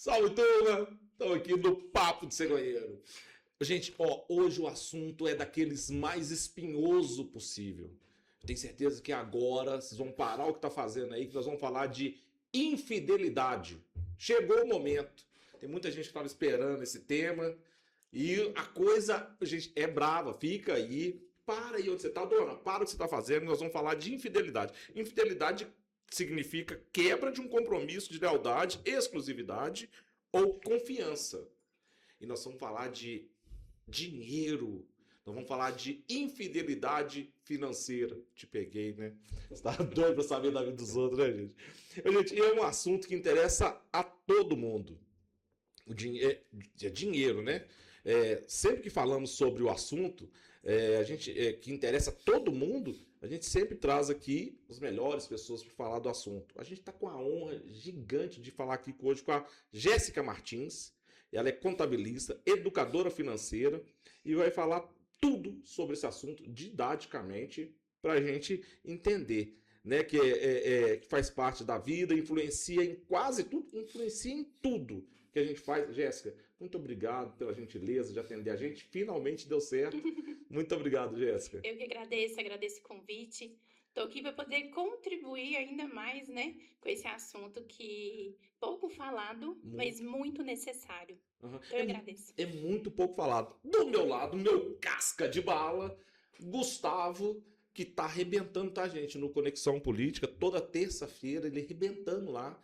Salve, turma! Estamos aqui no Papo de Cegonheiro. Gente, hoje o assunto é daqueles mais espinhoso possível. Tenho certeza que agora vocês vão parar o que está fazendo aí, que nós vamos falar de infidelidade. Chegou o momento. Tem muita gente que estava esperando esse tema e a coisa, gente, é brava. Fica aí, para aí onde você está, dona, para o que você está fazendo, nós vamos falar de infidelidade. Infidelidade significa quebra de um compromisso de lealdade, exclusividade ou confiança. E nós vamos falar de dinheiro. Nós vamos falar de infidelidade financeira. Te peguei, né? Você tá doido pra saber da vida dos outros, né, gente? Gente, é um assunto que interessa a todo mundo. O dinheiro é dinheiro, né? Sempre que falamos sobre o assunto, que interessa a todo mundo, a gente sempre traz aqui as melhores pessoas para falar do assunto. A gente está com a honra gigante de falar aqui hoje com a Jéssica Martins. Ela é contabilista, educadora financeira e vai falar tudo sobre esse assunto didaticamente para a gente entender, né? Que faz parte da vida, influencia em quase tudo, influencia em tudo que a gente faz. Jéssica, muito obrigado pela gentileza de atender a gente. Finalmente deu certo. Muito obrigado, Jéssica. Eu que agradeço o convite. Estou aqui para poder contribuir ainda mais, né, com esse assunto que pouco falado, mas muito necessário. Uhum. Então eu agradeço. É muito pouco falado. Do meu lado, meu casca de bala, Gustavo, que tá arrebentando, tá, gente, no Conexão Política, toda terça-feira, ele arrebentando lá.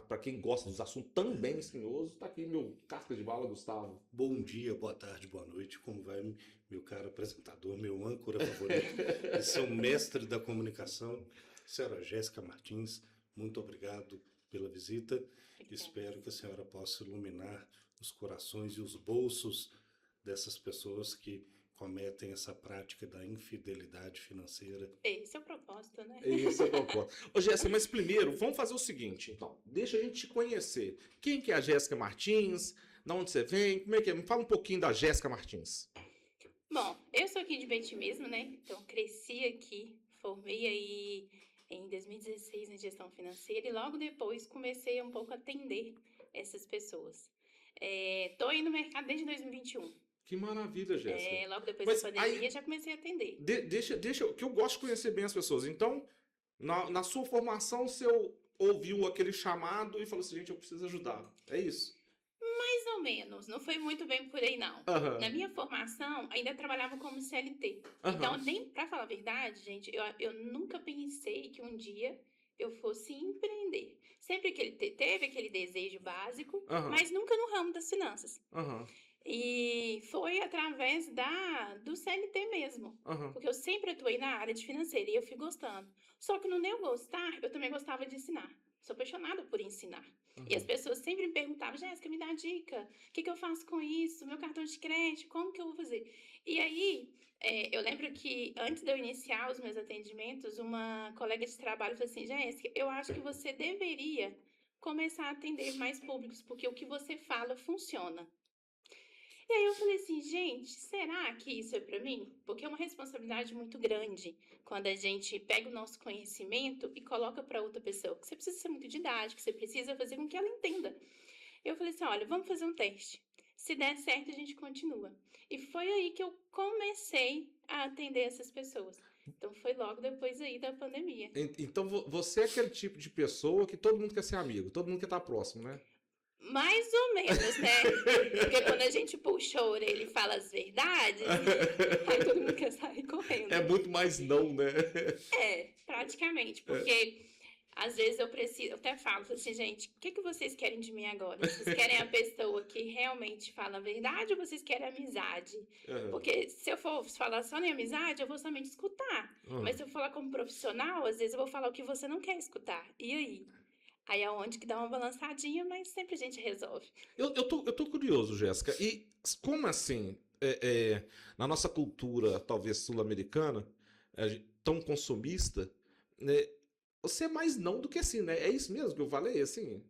Para quem gosta dos assuntos também espinhosos, tá aqui meu casca de bala, Gustavo. Bom dia, boa tarde, boa noite. Como vai, meu caro apresentador, meu âncora favorito e seu mestre da comunicação, senhora Jéssica Martins, muito obrigado pela visita. Espero que a senhora possa iluminar os corações e os bolsos dessas pessoas que cometem essa prática da infidelidade financeira. Esse é o propósito, né? Esse é o propósito. Ô, Jéssica, mas primeiro, vamos fazer o seguinte, então. Deixa a gente te conhecer. Quem que é a Jéssica Martins? De onde você vem? Como é que é? Me fala um pouquinho da Jéssica Martins. Bom, eu sou aqui de Betim mesmo, né? Então cresci aqui, formei aí em 2016 em gestão financeira e logo depois comecei um pouco a atender essas pessoas. Tô aí no mercado desde 2021. Que maravilha, Jéssica. Logo depois Mas da pandemia aí, já comecei a atender. Deixa, que eu gosto de conhecer bem as pessoas. Então, na sua formação, você ouviu aquele chamado e falou assim, gente, eu preciso ajudar. É isso? Mais ou menos, não foi muito bem por aí não. Aham. Na minha formação, ainda trabalhava como CLT. Aham. Então, nem pra falar a verdade, gente, eu nunca pensei que um dia eu fosse empreender. Sempre que ele teve aquele desejo básico, Aham. mas nunca no ramo das finanças. Aham. E foi através do CLT mesmo. Aham. Porque eu sempre atuei na área de financeira e eu fui gostando. Só que no meu gostar, eu também gostava de ensinar. Sou apaixonada por ensinar. E as pessoas sempre me perguntavam, Jéssica, me dá dica, o que eu faço com isso? Meu cartão de crédito, como que eu vou fazer? E aí, eu lembro que antes de eu iniciar os meus atendimentos, uma colega de trabalho falou assim, Jéssica, eu acho que você deveria começar a atender mais públicos, porque o que você fala funciona. E aí eu falei assim, gente, será que isso é para mim? Porque é uma responsabilidade muito grande quando a gente pega o nosso conhecimento e coloca para outra pessoa. Que você precisa ser muito didático, você precisa fazer com que ela entenda. Eu falei assim, olha, vamos fazer um teste. Se der certo, a gente continua. E foi aí que eu comecei a atender essas pessoas. Então foi logo depois aí da pandemia. Então você é aquele tipo de pessoa que todo mundo quer ser amigo, todo mundo quer estar próximo, né? Mais ou menos, né? Porque quando a gente puxa a orelha e fala as verdades, aí todo mundo quer sair correndo. É muito mais não, né? Praticamente. Porque às vezes eu até falo assim, gente, o que vocês querem de mim agora? Vocês querem a pessoa que realmente fala a verdade ou vocês querem amizade? Uhum. Porque se eu for falar só em amizade, eu vou somente escutar. Uhum. Mas se eu falar como profissional, às vezes eu vou falar o que você não quer escutar. E aí? Aí é onde que dá uma balançadinha, mas sempre a gente resolve. Eu tô curioso, Jéssica. E como assim, na nossa cultura, talvez sul-americana, tão consumista, né, você é mais não do que sim, né? É isso mesmo que eu falei, assim,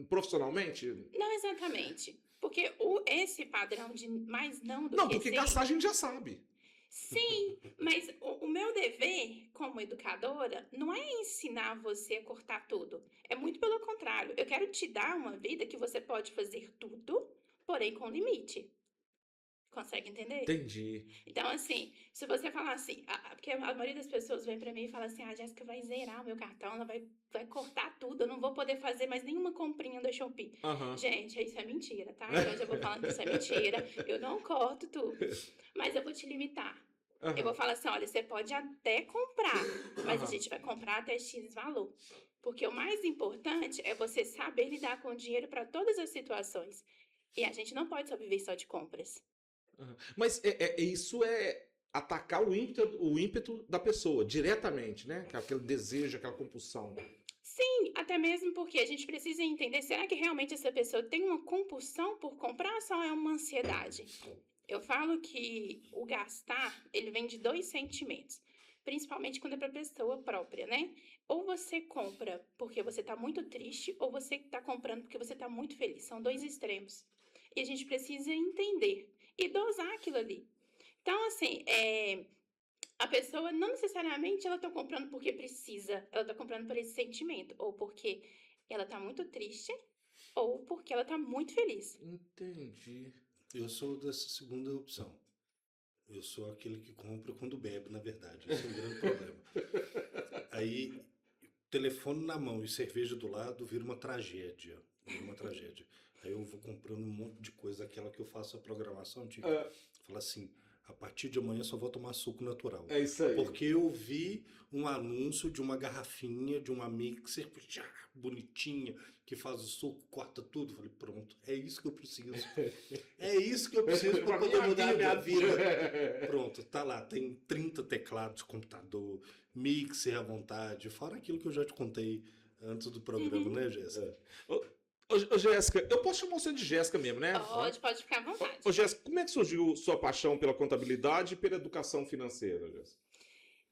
profissionalmente? Não exatamente. Porque esse padrão de mais não do Não, que porque sim... gastar a gente já sabe. Sim, mas o meu dever como educadora não é ensinar você a cortar tudo. É muito pelo contrário. Eu quero te dar uma vida que você pode fazer tudo, porém com limite. Consegue entender? Entendi. Então, assim, se você falar assim, porque a maioria das pessoas vem pra mim e fala assim, a Jéssica vai zerar o meu cartão, ela vai cortar tudo, eu não vou poder fazer mais nenhuma comprinha da Shopee. Aham. Gente, isso é mentira, tá? Então, eu já vou falando que isso é mentira, eu não corto tudo, mas eu vou te limitar. Eu vou Aham. falar assim, olha, você pode até comprar, mas a Aham. gente vai comprar até X valor. Porque o mais importante é você saber lidar com o dinheiro para todas as situações. E a gente não pode só viver só de compras. Aham. Mas isso é atacar o ímpeto da pessoa, diretamente, né? Aquele desejo, aquela compulsão. Sim, até mesmo porque a gente precisa entender, será que realmente essa pessoa tem uma compulsão por comprar ou só é uma ansiedade? Eu falo que o gastar, ele vem de dois sentimentos, principalmente quando é para pessoa própria, né? Ou você compra porque você tá muito triste, ou você tá comprando porque você tá muito feliz. São dois extremos. E a gente precisa entender e dosar aquilo ali. Então, assim, a pessoa não necessariamente ela tá comprando porque precisa, ela tá comprando por esse sentimento, ou porque ela tá muito triste, ou porque ela tá muito feliz. Entendi. Eu sou dessa segunda opção. Eu sou aquele que compra quando bebe, na verdade. Esse é um grande problema. Aí, telefone na mão e cerveja do lado vira uma tragédia. Vira uma tragédia. Aí eu vou comprando um monte de coisa, aquela que eu faço a programação, tipo, É, fala assim, a partir de amanhã só vou tomar suco natural. é isso aí. Porque eu vi um anúncio de uma garrafinha, de uma mixer, já, bonitinha, que faz o suco, corta tudo. Falei, pronto, é isso que eu preciso. É isso que eu preciso para poder mudar a minha vida. Pronto, tá lá, tem 30 teclados, computador, mixer à vontade, fora aquilo que eu já te contei antes do programa, Uhum. né, Jéssica? Ô, Jéssica, eu posso chamar você de Jéssica mesmo, né? Pode ficar à vontade. Ô, Jéssica, como é que surgiu sua paixão pela contabilidade e pela educação financeira, Jéssica?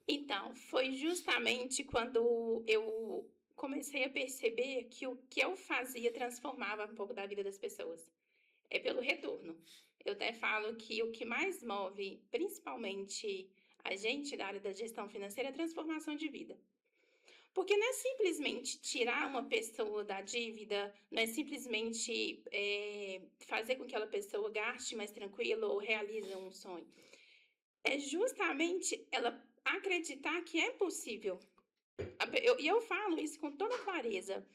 Então, foi justamente quando eu comecei a perceber que o que eu fazia transformava um pouco da vida das pessoas. É pelo retorno. Eu até falo que o que mais move, principalmente a gente da área da gestão financeira, é a transformação de vida. Porque não é simplesmente tirar uma pessoa da dívida, não é simplesmente fazer com que aquela pessoa gaste mais tranquilo ou realize um sonho. É justamente ela acreditar que é possível. E eu falo isso com toda clareza.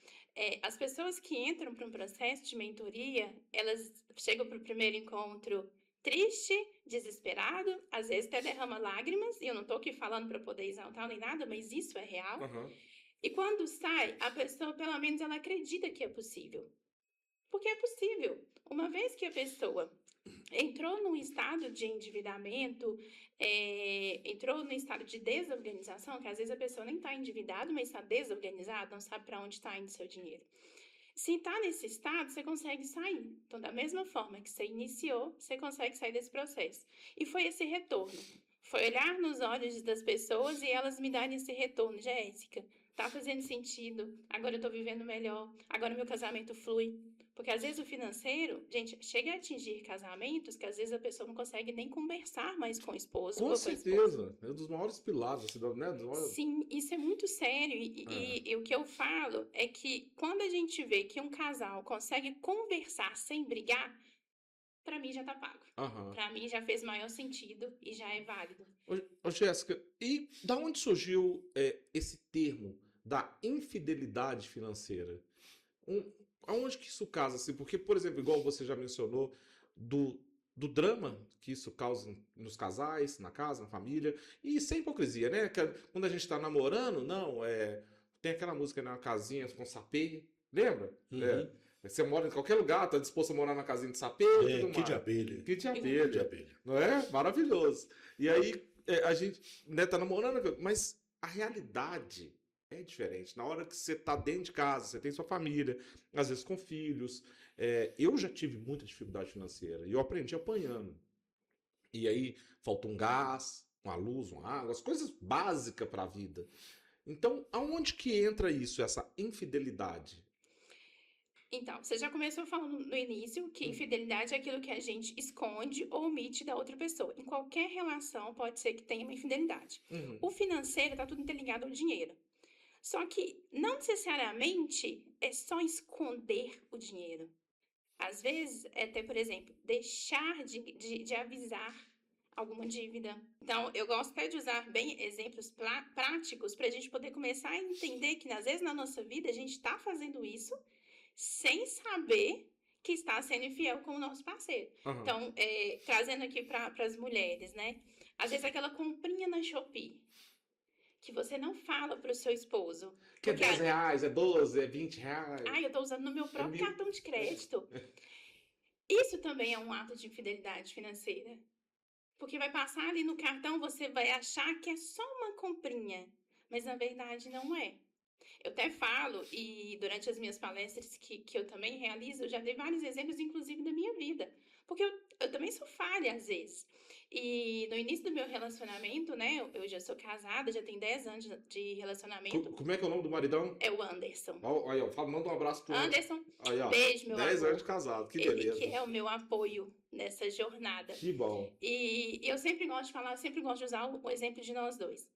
As pessoas que entram para um processo de mentoria, elas chegam para o primeiro encontro triste, desesperado, às vezes até derrama lágrimas, e eu não estou aqui falando para poder exaltar nem nada, mas isso é real. Aham. E quando sai, a pessoa, pelo menos, ela acredita que é possível. Porque é possível. Uma vez que a pessoa entrou num estado de endividamento, entrou num estado de desorganização, que às vezes a pessoa nem está endividada, mas está desorganizada, não sabe para onde está indo seu dinheiro. Se está nesse estado, você consegue sair. Então, da mesma forma que você iniciou, você consegue sair desse processo. E foi esse retorno. Foi olhar nos olhos das pessoas e elas me darem esse retorno. Jéssica, tá fazendo sentido. Agora eu tô vivendo melhor. Agora meu casamento flui. Porque às vezes o financeiro, gente, chega a atingir casamentos que às vezes a pessoa não consegue nem conversar mais com o esposo Com ou com a esposa. certeza. É um dos maiores pilares, assim, né? Dos maiores... Sim, isso é muito sério. E o que eu falo é que quando a gente vê que um casal consegue conversar sem brigar, pra mim já tá pago. Aham. Pra mim já fez maior sentido e já é válido. Ô, Jéssica, e da onde surgiu esse termo da infidelidade financeira? Aonde que isso casa, assim? Porque, por exemplo, igual você já mencionou, do drama que isso causa nos casais, na casa, na família, e sem hipocrisia, né? Quando a gente tá namorando, não, tem aquela música na casinha com sapê, lembra? Uhum. Você mora em qualquer lugar, tá disposto a morar na casinha de sapê e tudo Que de mais. abelha. Que de Que de abelha. abelha. Não é? Maravilhoso. E aí, a gente, né, tá namorando, mas a realidade é diferente. Na hora que você tá dentro de casa, você tem sua família, às vezes com filhos. Eu já tive muita dificuldade financeira e eu aprendi apanhando. E aí, falta um gás, uma luz, uma água, as coisas básicas para a vida. Então, aonde que entra isso, essa infidelidade? Então, você já começou falando no início que Hum. infidelidade é aquilo que a gente esconde ou omite da outra pessoa. Em qualquer relação pode ser que tenha uma infidelidade. Uhum. O financeiro está tudo interligado ao dinheiro. Só que não necessariamente é só esconder o dinheiro. Às vezes, é até, por exemplo, deixar de avisar alguma dívida. Então, eu gosto até de usar bem exemplos práticos para a gente poder começar a entender que, às vezes, na nossa vida, a gente está fazendo isso sem saber que está sendo infiel com o nosso parceiro. Aham. Então, trazendo aqui para as mulheres, né? Às vezes, aquela comprinha na Shopee que você não fala para o seu esposo. Que é Porque, R$10, é 12, é R$20. eu estou usando no meu próprio mil. cartão de crédito. Isso também é um ato de infidelidade financeira. Porque vai passar ali no cartão, você vai achar que é só uma comprinha. Mas na verdade não é. Eu até falo, e durante as minhas palestras que eu também realizo, eu já dei vários exemplos, inclusive da minha vida. Porque eu também sou falha às vezes. E no início do meu relacionamento, né? Eu já sou casada, já tenho 10 anos de relacionamento. Como é que é o nome do maridão? É o Anderson. Ó, aí, ó, manda um abraço pro Anderson, Aí, ó, beijo, meu 10 amor. anos de casado, que Ele beleza. que é o meu apoio nessa jornada. Que bom. E eu sempre gosto de falar, eu sempre gosto de usar o exemplo de nós dois.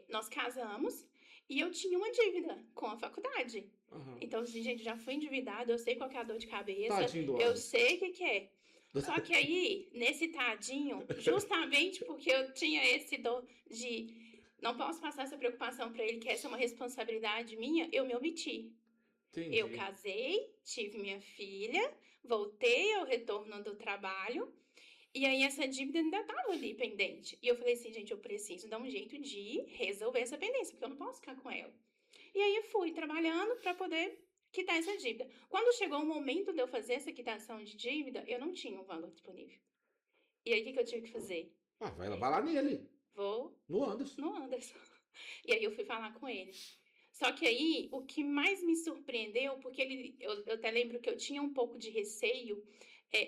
Nós casamos e eu tinha uma dívida com a faculdade. Aham. Então, assim, gente, já fui endividada, eu sei qual que é a dor de cabeça, Tadinho do eu Anderson. sei o que é. Só que aí, nesse tadinho, justamente porque eu tinha esse dor de não posso passar essa preocupação para ele, que essa é uma responsabilidade minha, eu me omiti. Entendi. Eu casei, tive minha filha, voltei ao retorno do trabalho, e aí essa dívida ainda estava ali pendente. E eu falei assim, gente, eu preciso dar um jeito de resolver essa pendência, porque eu não posso ficar com ela. E aí eu fui trabalhando para poder quitar essa dívida. Quando chegou o momento de eu fazer essa quitação de dívida, eu não tinha um valor disponível. E aí o que eu tive que fazer? Vai lá nele, Vou no Anderson. no Anderson. E aí eu fui falar com ele. Só que aí, o que mais me surpreendeu, porque eu até lembro que eu tinha um pouco de receio,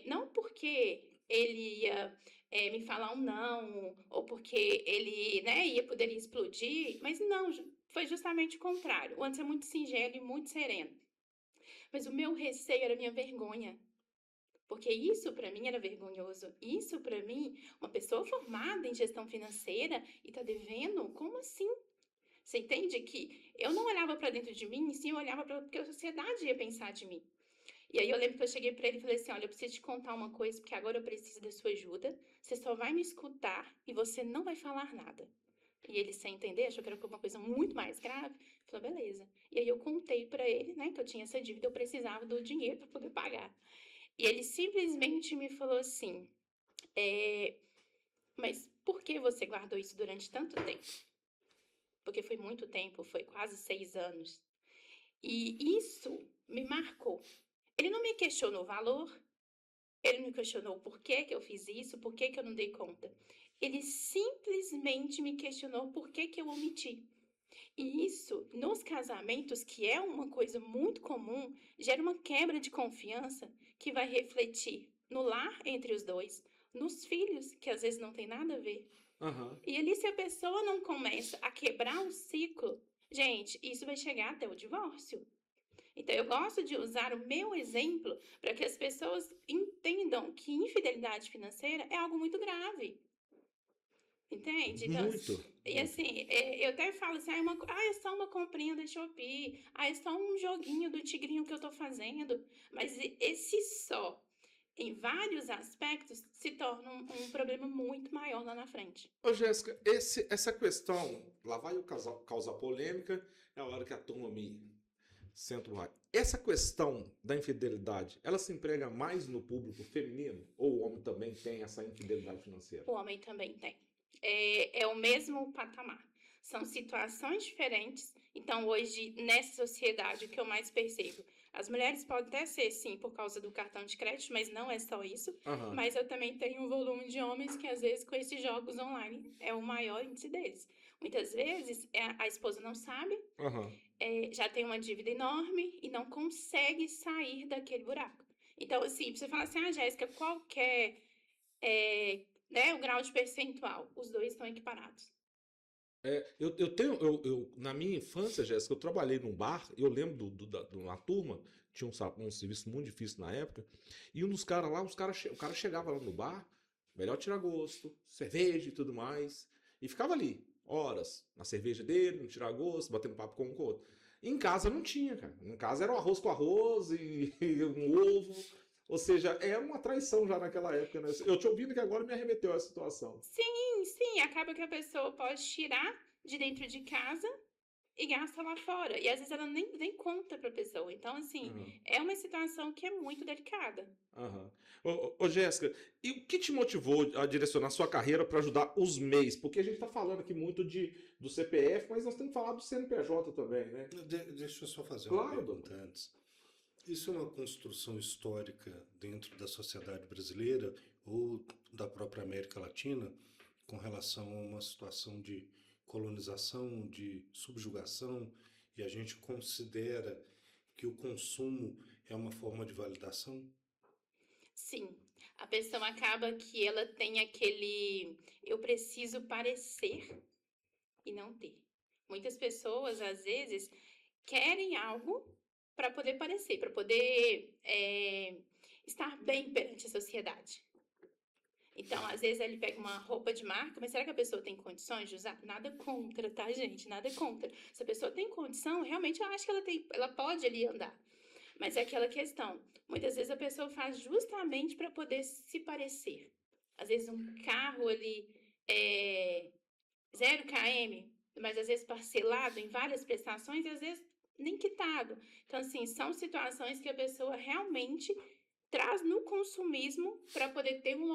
não porque ele ia me falar um não, ou porque ele, né, poderia explodir, mas não, foi justamente o contrário. O Anderson é muito singelo e muito sereno. Mas o meu receio era a minha vergonha. Porque isso para mim era vergonhoso. Isso para mim, uma pessoa formada em gestão financeira e tá devendo, como assim? Você entende que eu não olhava para dentro de mim, sim, eu olhava para o que a sociedade ia pensar de mim. E aí eu lembro que eu cheguei para ele e falei assim, olha, eu preciso te contar uma coisa, porque agora eu preciso da sua ajuda. Você só vai me escutar e você não vai falar nada. E ele, sem entender, achou que era uma coisa muito mais grave. Falou, beleza. E aí eu contei para ele, né, que eu tinha essa dívida, eu precisava do dinheiro para poder pagar. E ele simplesmente me falou assim, mas por que você guardou isso durante tanto tempo? Porque foi muito tempo, foi quase 6 anos. E isso me marcou. Ele não me questionou o valor, ele não me questionou por que eu fiz isso, por que eu não dei conta. Ele simplesmente me questionou por que eu omiti. E isso, nos casamentos, que é uma coisa muito comum, gera uma quebra de confiança que vai refletir no lar entre os dois, nos filhos, que às vezes não tem nada a ver. Aham. E ali, se a pessoa não começa a quebrar o ciclo, gente, isso vai chegar até o divórcio. Então, eu gosto de usar o meu exemplo para que as pessoas entendam que infidelidade financeira é algo muito grave. Entende? Então, Muito. e assim, eu até falo assim, é só uma comprinha da Shopee, é só um joguinho do tigrinho que eu tô fazendo. Mas esse só, em vários aspectos, se torna um problema muito maior lá na frente. Ô, Jéssica, essa questão, lá vai eu causar polêmica, é a hora que a turma me senta lá. Essa questão da infidelidade, ela se emprega mais no público feminino? Ou o homem também tem essa infidelidade financeira? O homem também tem. É o mesmo patamar. São situações diferentes. Então, hoje, nessa sociedade, o que eu mais percebo, as mulheres podem até ser, sim, por causa do cartão de crédito, mas não é só isso. Aham. Mas eu também tenho um volume de homens que, às vezes, com esses jogos online, é o maior índice deles. Muitas vezes, a esposa não sabe, Aham. já tem uma dívida enorme e não consegue sair daquele buraco. Então, assim, você fala assim, Jéssica, qual que é o grau de percentual? Os dois estão equiparados. Na minha infância, Jéssica, eu trabalhei num bar, eu lembro de uma turma tinha um serviço muito difícil na época, e um dos caras lá, o cara chegava lá no bar, melhor tirar gosto, cerveja e tudo mais, e ficava ali, horas, na cerveja dele, no tirar gosto, batendo papo com um com o outro. Em casa não tinha, cara. Em casa era o arroz com arroz e um ovo. Ou seja, era uma traição já naquela época, né? Eu te ouvindo que agora me arremeteu a situação. Sim, acaba que a pessoa pode tirar de dentro de casa e gasta lá fora. E às vezes ela nem conta pra pessoa. Então, assim, Aham, é uma situação que é muito delicada. aham. Ô, Jéssica, e o que te motivou a direcionar sua carreira para ajudar os MEIs? Porque a gente está falando aqui muito do CPF, mas nós temos que falar do CNPJ também, né? Deixa eu só fazer uma Claro, pergunta antes. Isso é uma construção histórica dentro da sociedade brasileira ou da própria América Latina com relação a uma situação de colonização, de subjugação, e a gente considera que o consumo é uma forma de validação? Sim, a pessoa acaba que ela tem aquele eu preciso parecer e não ter. Muitas pessoas, às vezes, querem algo para poder parecer, para poder estar bem perante a sociedade. Então, às vezes, ele pega uma roupa de marca, mas será que a pessoa tem condições de usar? Nada contra, tá, gente? Nada contra. Se a pessoa tem condição, realmente eu acho que ela pode ali andar. Mas é aquela questão. Muitas vezes a pessoa faz justamente para poder se parecer. Às vezes um carro ali é 0 km, mas às vezes parcelado em várias prestações e às vezes nem quitado. Então, assim, são situações que a pessoa realmente traz no consumismo para poder ter um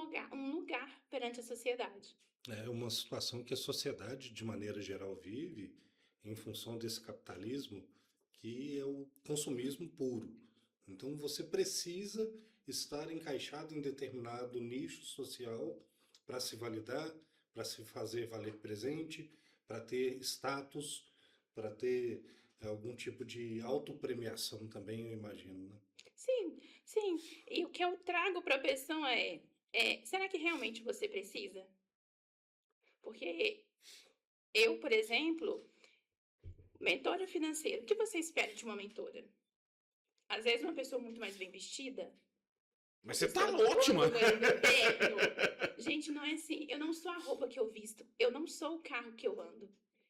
lugar perante a sociedade. É uma situação que a sociedade, de maneira geral, vive em função desse capitalismo que é o consumismo puro. Então você precisa estar encaixado em determinado nicho social para se validar, para se fazer valer presente, para ter status, para ter algum tipo de autopremiação também, eu imagino, né? Sim. E o que eu trago para a pessoa será que realmente você precisa? Porque eu, por exemplo, mentora financeira, o que você espera de uma mentora? Às vezes uma pessoa muito mais bem vestida, Mas uma você tá pessoa ótima! todo terno. Gente, não é assim. Eu não sou a roupa que eu visto. Eu não sou o carro que eu ando.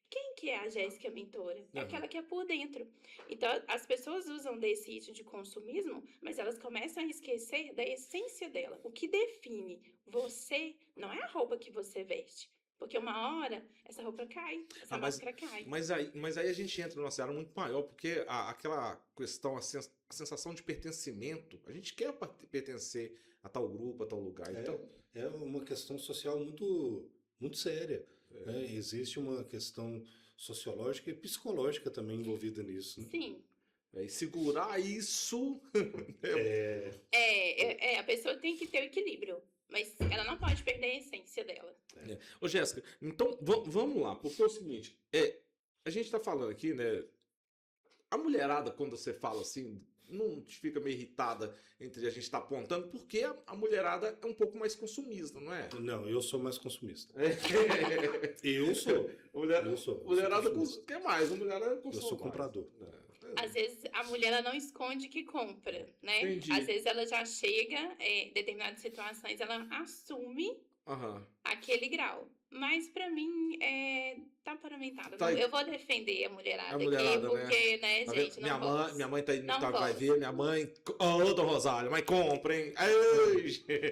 Quem que é a Jéssica mentora? É Aham. aquela que é por dentro. Então, as pessoas usam desse item de consumismo, mas elas começam a esquecer da essência dela. O que define você não é a roupa que você veste. Porque uma hora, essa roupa cai, essa máscara cai. Mas aí a gente entra numa seara muito maior, porque aquela questão, a sensação de pertencimento, a gente quer pertencer a tal grupo, a tal lugar. Então, É uma questão social muito, muito séria, né? Existe uma questão sociológica e psicológica também envolvida nisso, né? Sim. e segurar isso. A pessoa tem que ter o equilíbrio, mas ela não pode perder a essência dela. Ô, Jéssica, então vamos lá, porque é o seguinte, a gente tá falando aqui, né? A mulherada, quando você fala assim, não te fica meio irritada entre a gente estar apontando, porque a mulherada é um pouco mais consumista, não é? Não, eu sou mais consumista. É. Eu sou. Eu sou mulherada consumista. quer mais, a mulherada consome Eu sou mais. comprador. Às vezes a mulher ela não esconde que compra, né? Entendi. Às vezes ela já chega, em determinadas situações, ela assume Aham. aquele grau. Mas pra mim, tá paramentado. Tá aí. Eu vou defender a mulherada, A mulherada, aqui, porque, né, Tá gente, vendo? não posso. Minha mãe tá aí no Não carro, vai posso. ver, minha mãe. Ô, Dom Rosário, mas comprem.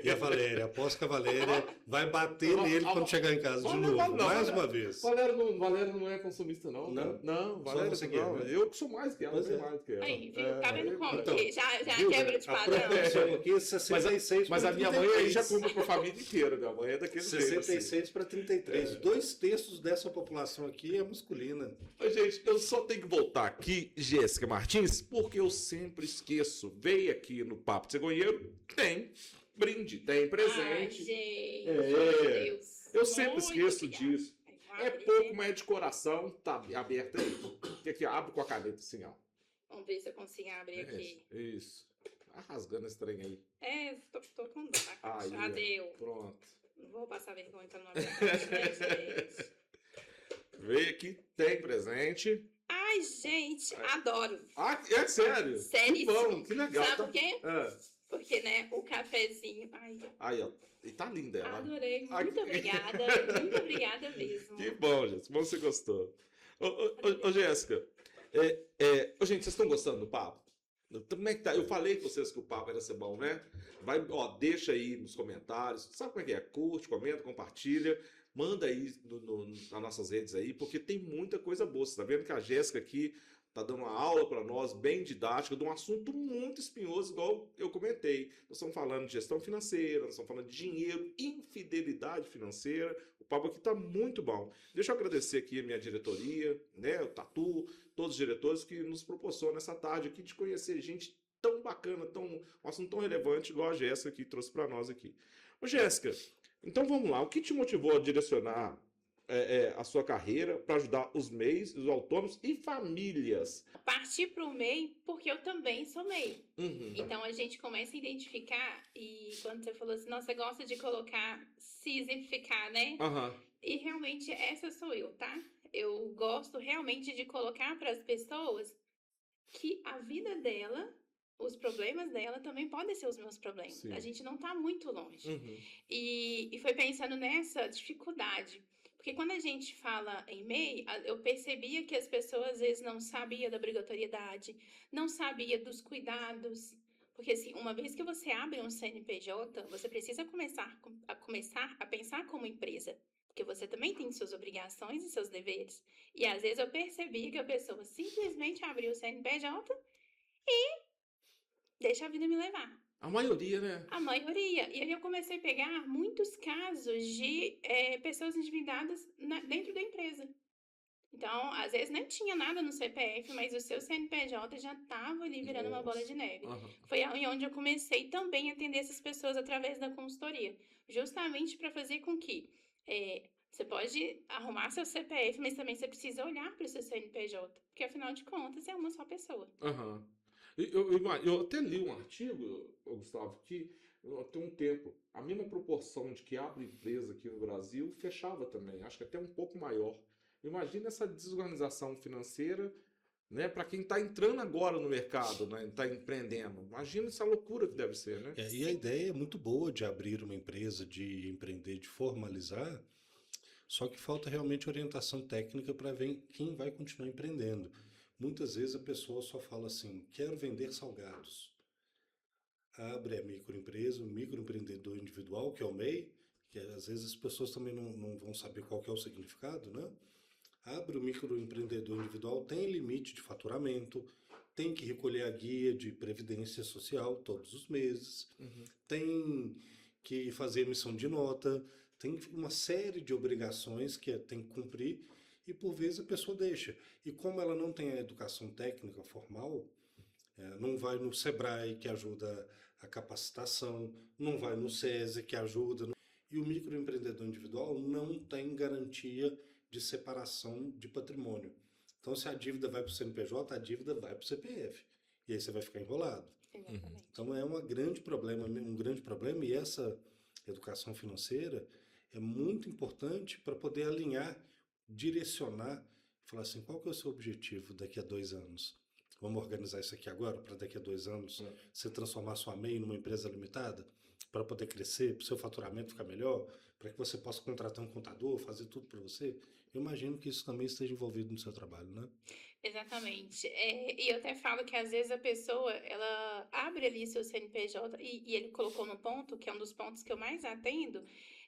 E a Valéria? Aposto que a Valéria vai bater nele quando chegar em casa de novo. Mais uma vez. Valéria não é consumista, não. Não? Não, Só Valéria você não. que é, né? Eu que sou mais que ela, Pois bem é. mais que ela. Aí, viu? Tá vendo como então, que já viu? quebra de A padrão? proporção aqui é 66 Mas para a minha 33. mãe aí já compra pra família inteira. Minha mãe é daquele jeito. 66 para 33. 2/3 dessa população aqui é masculina. Mas, gente, eu só tenho que voltar aqui, Jéssica Martins, porque eu sempre esqueço. Veio aqui no Papo de Cegonheiro, tem brinde, tem Ai, presente. gente, É. meu Deus. Eu sempre Muito esqueço obrigada. disso. Ai, É vou abrir, pouco, né? mas é de coração, tá aberto aí. Que aqui, abre com a caneta assim, ó. Vamos ver se eu consigo abrir aqui. Isso. Tá rasgando esse trem aí. Tô com dó. Aí, Já ó. deu. Pronto. Não vou passar vergonha pra não abrir a caixa, né, gente? Veio aqui, tem presente. Ai, gente, adoro. Ah, é sério? Que Seríssimo. bom, que legal. Sabe por quê? Ah, Porque, né, o cafezinho... Ai, aí, ó. E tá linda ela. adorei. Ah, Muito que- obrigada. Muito obrigada mesmo. Que bom, gente. Bom que você gostou. Ô, Jéssica, gente, vocês estão gostando do papo? Como é que tá? Eu falei com vocês que o papo era ser bom, né? Vai, ó, deixa aí nos comentários. Sabe como é que é? Curte, comenta, compartilha. Manda aí nas nossas redes aí, porque tem muita coisa boa. Você tá vendo que a Jéssica aqui tá dando uma aula para nós, bem didática, de um assunto muito espinhoso, igual eu comentei. Nós estamos falando de gestão financeira, nós estamos falando de dinheiro, infidelidade financeira. O papo aqui tá muito bom. Deixa eu agradecer aqui a minha diretoria, né, o Tatu, todos os diretores que nos proporcionam essa tarde aqui de conhecer gente tão bacana, um assunto tão relevante igual a Jéssica que trouxe para nós aqui. Ô, Jéssica, então vamos lá. O que te motivou a direcionar a sua carreira para ajudar os MEIs, os autônomos e famílias? Parti para o MEI porque eu também sou MEI. Uhum. Então a gente começa a identificar e quando você falou assim, nossa, você gosta de colocar, se exemplificar, né? Aham. E realmente essa sou eu, tá? Eu gosto realmente de colocar para as pessoas que a vida dela, os problemas dela também podem ser os meus problemas. Sim. A gente não tá muito longe. Uhum. E foi pensando nessa dificuldade. Porque quando a gente fala em MEI, eu percebia que as pessoas às vezes não sabiam da obrigatoriedade, não sabiam dos cuidados. Porque assim, uma vez que você abre um CNPJ, você precisa começar a pensar como empresa. Porque você também tem suas obrigações e seus deveres. E às vezes eu percebi que a pessoa simplesmente abriu o CNPJ e deixa a vida me levar. A maioria, né? A maioria. E aí eu comecei a pegar muitos casos de pessoas endividadas dentro da empresa. Então, às vezes nem tinha nada no CPF, mas o seu CNPJ já estava ali virando uma bola de neve. Aham. Foi aí onde eu comecei também a atender essas pessoas através da consultoria. Justamente para fazer com que você pode arrumar seu CPF, mas também você precisa olhar para o seu CNPJ. Porque, afinal de contas, é uma só pessoa. Aham. Eu até li um artigo, ô, Gustavo, que tem um tempo, a mesma proporção de que abre empresa aqui no Brasil fechava também, acho que até um pouco maior. Imagina essa desorganização financeira, né, para quem está entrando agora no mercado, né, está empreendendo. Imagina essa loucura que deve ser, né? E a ideia é muito boa de abrir uma empresa, de empreender, de formalizar, só que falta realmente orientação técnica para ver quem vai continuar empreendendo. Muitas vezes a pessoa só fala assim, quero vender salgados. Abre a microempresa, o microempreendedor individual, que é o MEI, que às vezes as pessoas também não vão saber qual que é o significado, né? Abre o microempreendedor individual, tem limite de faturamento, tem que recolher a guia de previdência social todos os meses, Uhum. tem que fazer emissão de nota, tem uma série de obrigações que tem que cumprir e por vezes a pessoa deixa. E como ela não tem a educação técnica formal, não vai no Sebrae, que ajuda a capacitação, não vai no SESI, que ajuda. E o microempreendedor individual não tem garantia de separação de patrimônio. Então, se a dívida vai para o CNPJ, a dívida vai para o CPF. E aí você vai ficar enrolado. Exatamente. Então, é um grande problema, e essa educação financeira é muito importante para poder alinhar, direcionar, falar assim, qual que é o seu objetivo daqui a 2 anos? Vamos organizar isso aqui agora, para daqui a 2 anos você transformar sua MEI numa empresa limitada, para poder crescer, para o seu faturamento ficar melhor, para que você possa contratar um contador, fazer tudo para você. Eu imagino que isso também esteja envolvido no seu trabalho, né? Exatamente. E eu até falo que às vezes a pessoa, ela abre ali seu CNPJ e ele colocou no ponto, que é um dos pontos que eu mais atendo,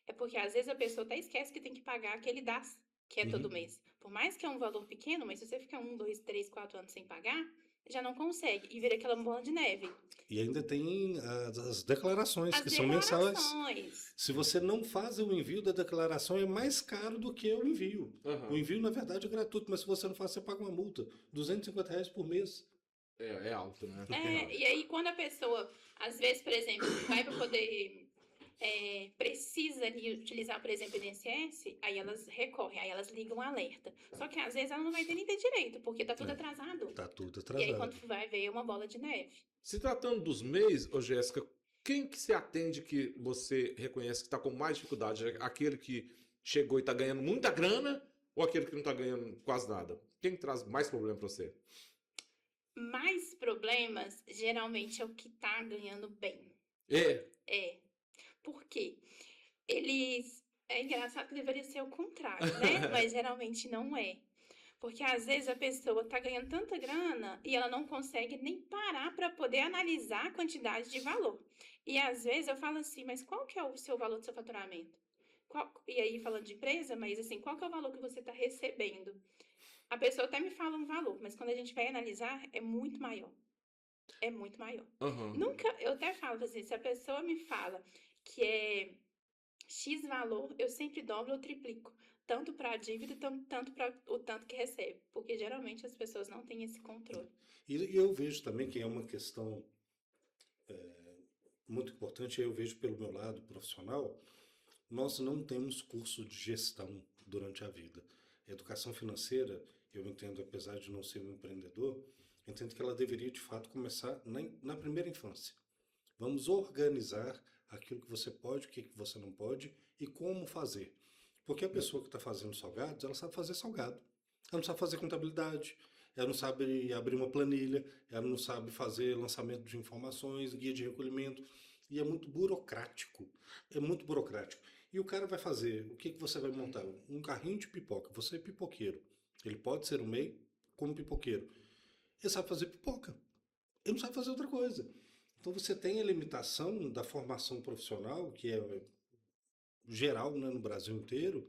é porque às vezes a pessoa até esquece que tem que pagar aquele DAS, que é todo mês. Por mais que é um valor pequeno, mas se você ficar 1, 2, 3, 4 anos sem pagar, já não consegue. E vira aquela bola de neve. E ainda tem as declarações, As que são mensais. declarações. Se você não faz o envio da declaração, é mais caro do que o envio. Aham. O envio, na verdade, é gratuito, mas se você não faz, você paga uma multa. R$ 250 por mês. É alto, né? E aí quando a pessoa, às vezes, por exemplo, vai para poder... precisa ali utilizar, por exemplo, o INSS, aí elas recorrem, aí elas ligam um alerta. Só que às vezes ela não vai ter nem ter direito, porque tá tudo atrasado. Tá tudo E aí atrasado. quando vai ver, é uma bola de neve. Se tratando dos MEIs, ô Jéssica, quem que se atende que você reconhece que está com mais dificuldade? Aquele que chegou e está ganhando muita grana Ou aquele que não está ganhando quase nada? Quem traz mais problema para você? Mais problemas, geralmente, é o que tá ganhando bem. É. É. Por quê? Eles. É engraçado que deveria ser o contrário, né? Mas geralmente não é. Porque às vezes a pessoa tá ganhando tanta grana e ela não consegue nem parar para poder analisar a quantidade de valor. E às vezes eu falo assim, mas qual que é o seu valor do seu faturamento? E aí falando de empresa, mas assim, qual que é o valor que você está recebendo? A pessoa até me fala um valor, mas quando a gente vai analisar, é muito maior. É muito maior. Aham. Nunca, eu até falo assim, se a pessoa me fala que é X valor, eu sempre dobro ou triplico. Tanto para a dívida, tanto para o tanto que recebe. Porque geralmente as pessoas não têm esse controle. E eu vejo também que é uma questão muito importante, eu vejo pelo meu lado profissional, nós não temos curso de gestão durante a vida. A educação financeira, eu entendo, apesar de não ser um empreendedor, eu entendo que ela deveria de fato começar na primeira infância. Vamos organizar aquilo que você pode, o que você não pode e como fazer. Porque a pessoa que está fazendo salgados, ela sabe fazer salgado. Ela não sabe fazer contabilidade, ela não sabe abrir uma planilha, ela não sabe fazer lançamento de informações, guia de recolhimento. E é muito burocrático. É muito burocrático. E o cara vai fazer, o que você vai montar? Um carrinho de pipoca. Você é pipoqueiro. Ele pode ser o MEI como pipoqueiro. Ele sabe fazer pipoca. Ele não sabe fazer outra coisa. Então você tem a limitação da formação profissional, que é geral, né, no Brasil inteiro,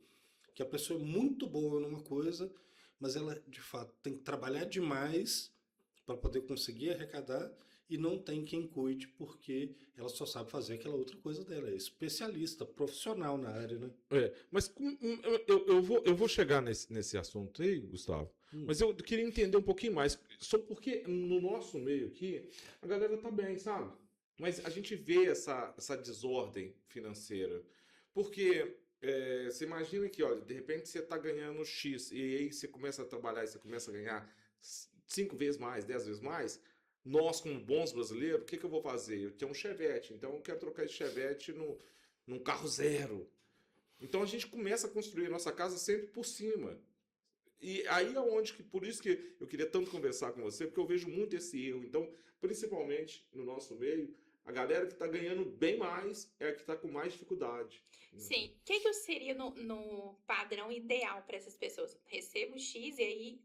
que a pessoa é muito boa numa coisa, mas ela de fato tem que trabalhar demais para poder conseguir arrecadar e não tem quem cuide porque ela só sabe fazer aquela outra coisa dela. É especialista, profissional na área, né? Mas eu vou chegar nesse assunto aí, Gustavo. Mas eu queria entender um pouquinho mais. Só porque no nosso meio aqui, a galera tá bem, sabe? Mas a gente vê essa desordem financeira. Porque você imagina que, olha, de repente você tá ganhando X e aí você começa a trabalhar e você começa a ganhar 5 vezes mais, 10 vezes mais. Nós, como bons brasileiros, o que eu vou fazer? Eu tenho um Chevette, então eu quero trocar esse Chevette num carro zero. Então a gente começa a construir a nossa casa sempre por cima. E aí é onde que, por isso que eu queria tanto conversar com você, porque eu vejo muito esse erro. Então, principalmente no nosso meio, a galera que está ganhando bem mais é a que está com mais dificuldade. Sim. O que seria no padrão ideal para essas pessoas? Recebo X e aí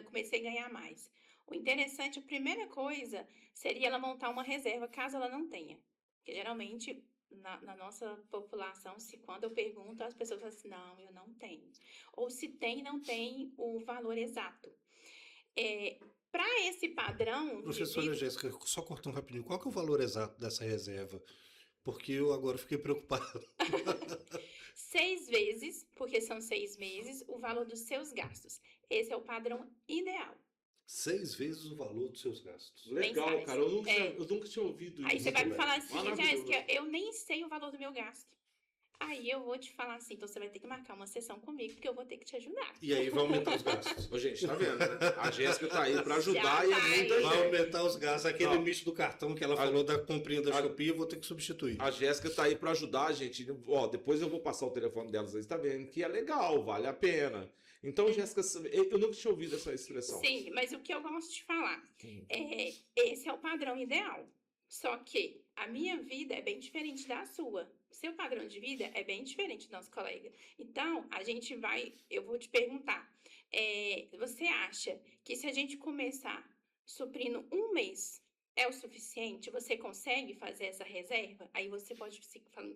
comecei a ganhar mais. O interessante, a primeira coisa, seria ela montar uma reserva, caso ela não tenha. Porque geralmente, na nossa população, quando eu pergunto, as pessoas falam assim, não, eu não tenho. Ou se tem, não tem o valor exato. Para esse padrão... Professora Jéssica, só cortando rapidinho, qual que é o valor exato dessa reserva? Porque eu agora fiquei preocupado. 6 vezes, porque são 6 meses, o valor dos seus gastos. Esse é o padrão ideal. 6 vezes o valor dos seus gastos. Legal, mensais. cara. Eu nunca tinha ouvido isso. Aí você vai me velho. falar assim, Maravilhoso. Jéssica, eu nem sei o valor do meu gasto. Aí eu vou te falar assim, então você vai ter que marcar uma sessão comigo, porque eu vou ter que te ajudar. E aí vai aumentar os gastos. Ô, gente, tá vendo, né? A Jéssica tá aí pra ajudar Já e é vai. muita Vai gente. aumentar os gastos. Aquele Não. limite do cartão que ela falou da comprinha da Shopee, eu vou ter que substituir. A Jéssica tá aí pra ajudar, gente. Ó, depois eu vou passar o telefone delas aí, tá vendo? Que é legal, vale a pena. Então, Jéssica, eu nunca tinha ouvido essa expressão. Sim, mas o que eu gosto de falar esse é o padrão ideal. Só que a minha vida é bem diferente da sua. O seu padrão de vida é bem diferente do nosso colega. Então, eu vou te perguntar, você acha que se a gente começar suprindo um mês é o suficiente? Você consegue fazer essa reserva? Aí você pode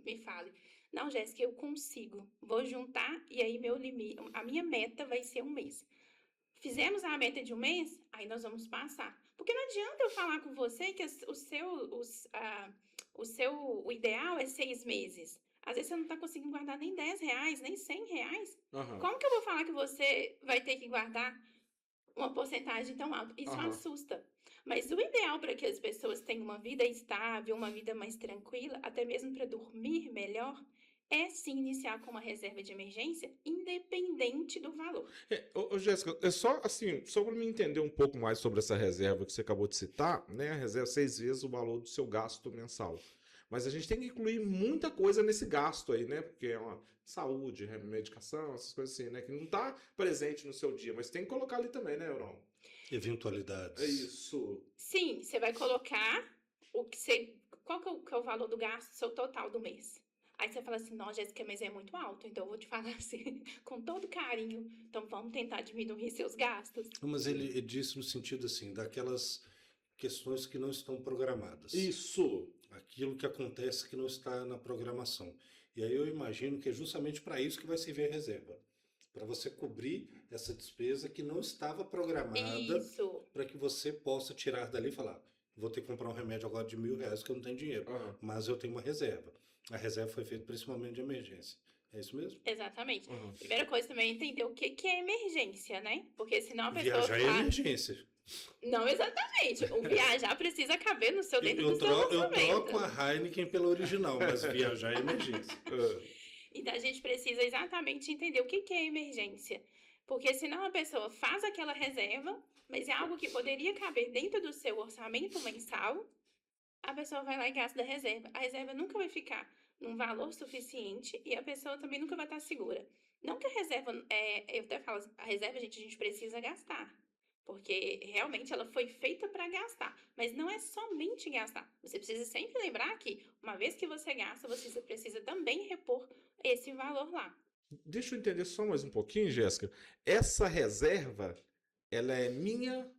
me fale, não, Jéssica, eu consigo. Vou juntar e aí meu limite, a minha meta vai ser um mês. Fizemos a meta de um mês, aí nós vamos passar. Porque não adianta eu falar com você que o ideal é 6 meses. Às vezes você não está conseguindo guardar nem R$10, nem R$100. Aham. Como que eu vou falar que você vai ter que guardar uma porcentagem tão alta? Isso Aham. assusta. Mas o ideal para que as pessoas tenham uma vida estável, uma vida mais tranquila, até mesmo para dormir melhor, é sim iniciar com uma reserva de emergência, independente do valor. Ô, Jéssica, é só assim, só para me entender um pouco mais sobre essa reserva que você acabou de citar, né? A reserva 6 vezes o valor do seu gasto mensal. Mas a gente tem que incluir muita coisa nesse gasto aí, né? Porque é uma saúde, medicação, essas coisas assim, né? Que não tá presente no seu dia, mas tem que colocar ali também, né, Euron? Eventualidades. É isso. Sim, você vai colocar o que você. Qual que é o valor do gasto seu total do mês? Aí você fala assim, não, Jéssica, mas é muito alto, então eu vou te falar assim, com todo carinho. Então vamos tentar diminuir seus gastos. Mas ele disse no sentido assim, daquelas questões que não estão programadas. Isso. Aquilo que acontece que não está na programação. E aí eu imagino que é justamente para isso que vai servir a reserva. Para você cobrir essa despesa que não estava programada, Isso. para que você possa tirar dali e falar, vou ter que comprar um remédio agora de R$ 1.000 que eu não tenho dinheiro, Aham. mas eu tenho uma reserva. A reserva foi feita principalmente de emergência. É isso mesmo? Exatamente. Aham. Primeira coisa também é entender o que é emergência, né? Porque senão a pessoa Viajar é tá... emergência. Não exatamente. O viajar precisa caber no seu dentro Eu do seu troco orçamento. a Heineken pela original, mas viajar é emergência. Então a gente precisa exatamente entender o que é emergência. Porque senão a pessoa faz aquela reserva, mas é algo que poderia caber dentro do seu orçamento mensal, a pessoa vai lá e gasta da reserva. A reserva nunca vai ficar num valor suficiente e a pessoa também nunca vai estar segura. Não que a reserva, eu até falo, a reserva, gente, a gente precisa gastar. Porque realmente ela foi feita para gastar. Mas não é somente gastar. Você precisa sempre lembrar que, uma vez que você gasta, você precisa também repor esse valor lá. Deixa eu entender só mais um pouquinho, Jéssica. Essa reserva, ela é minha,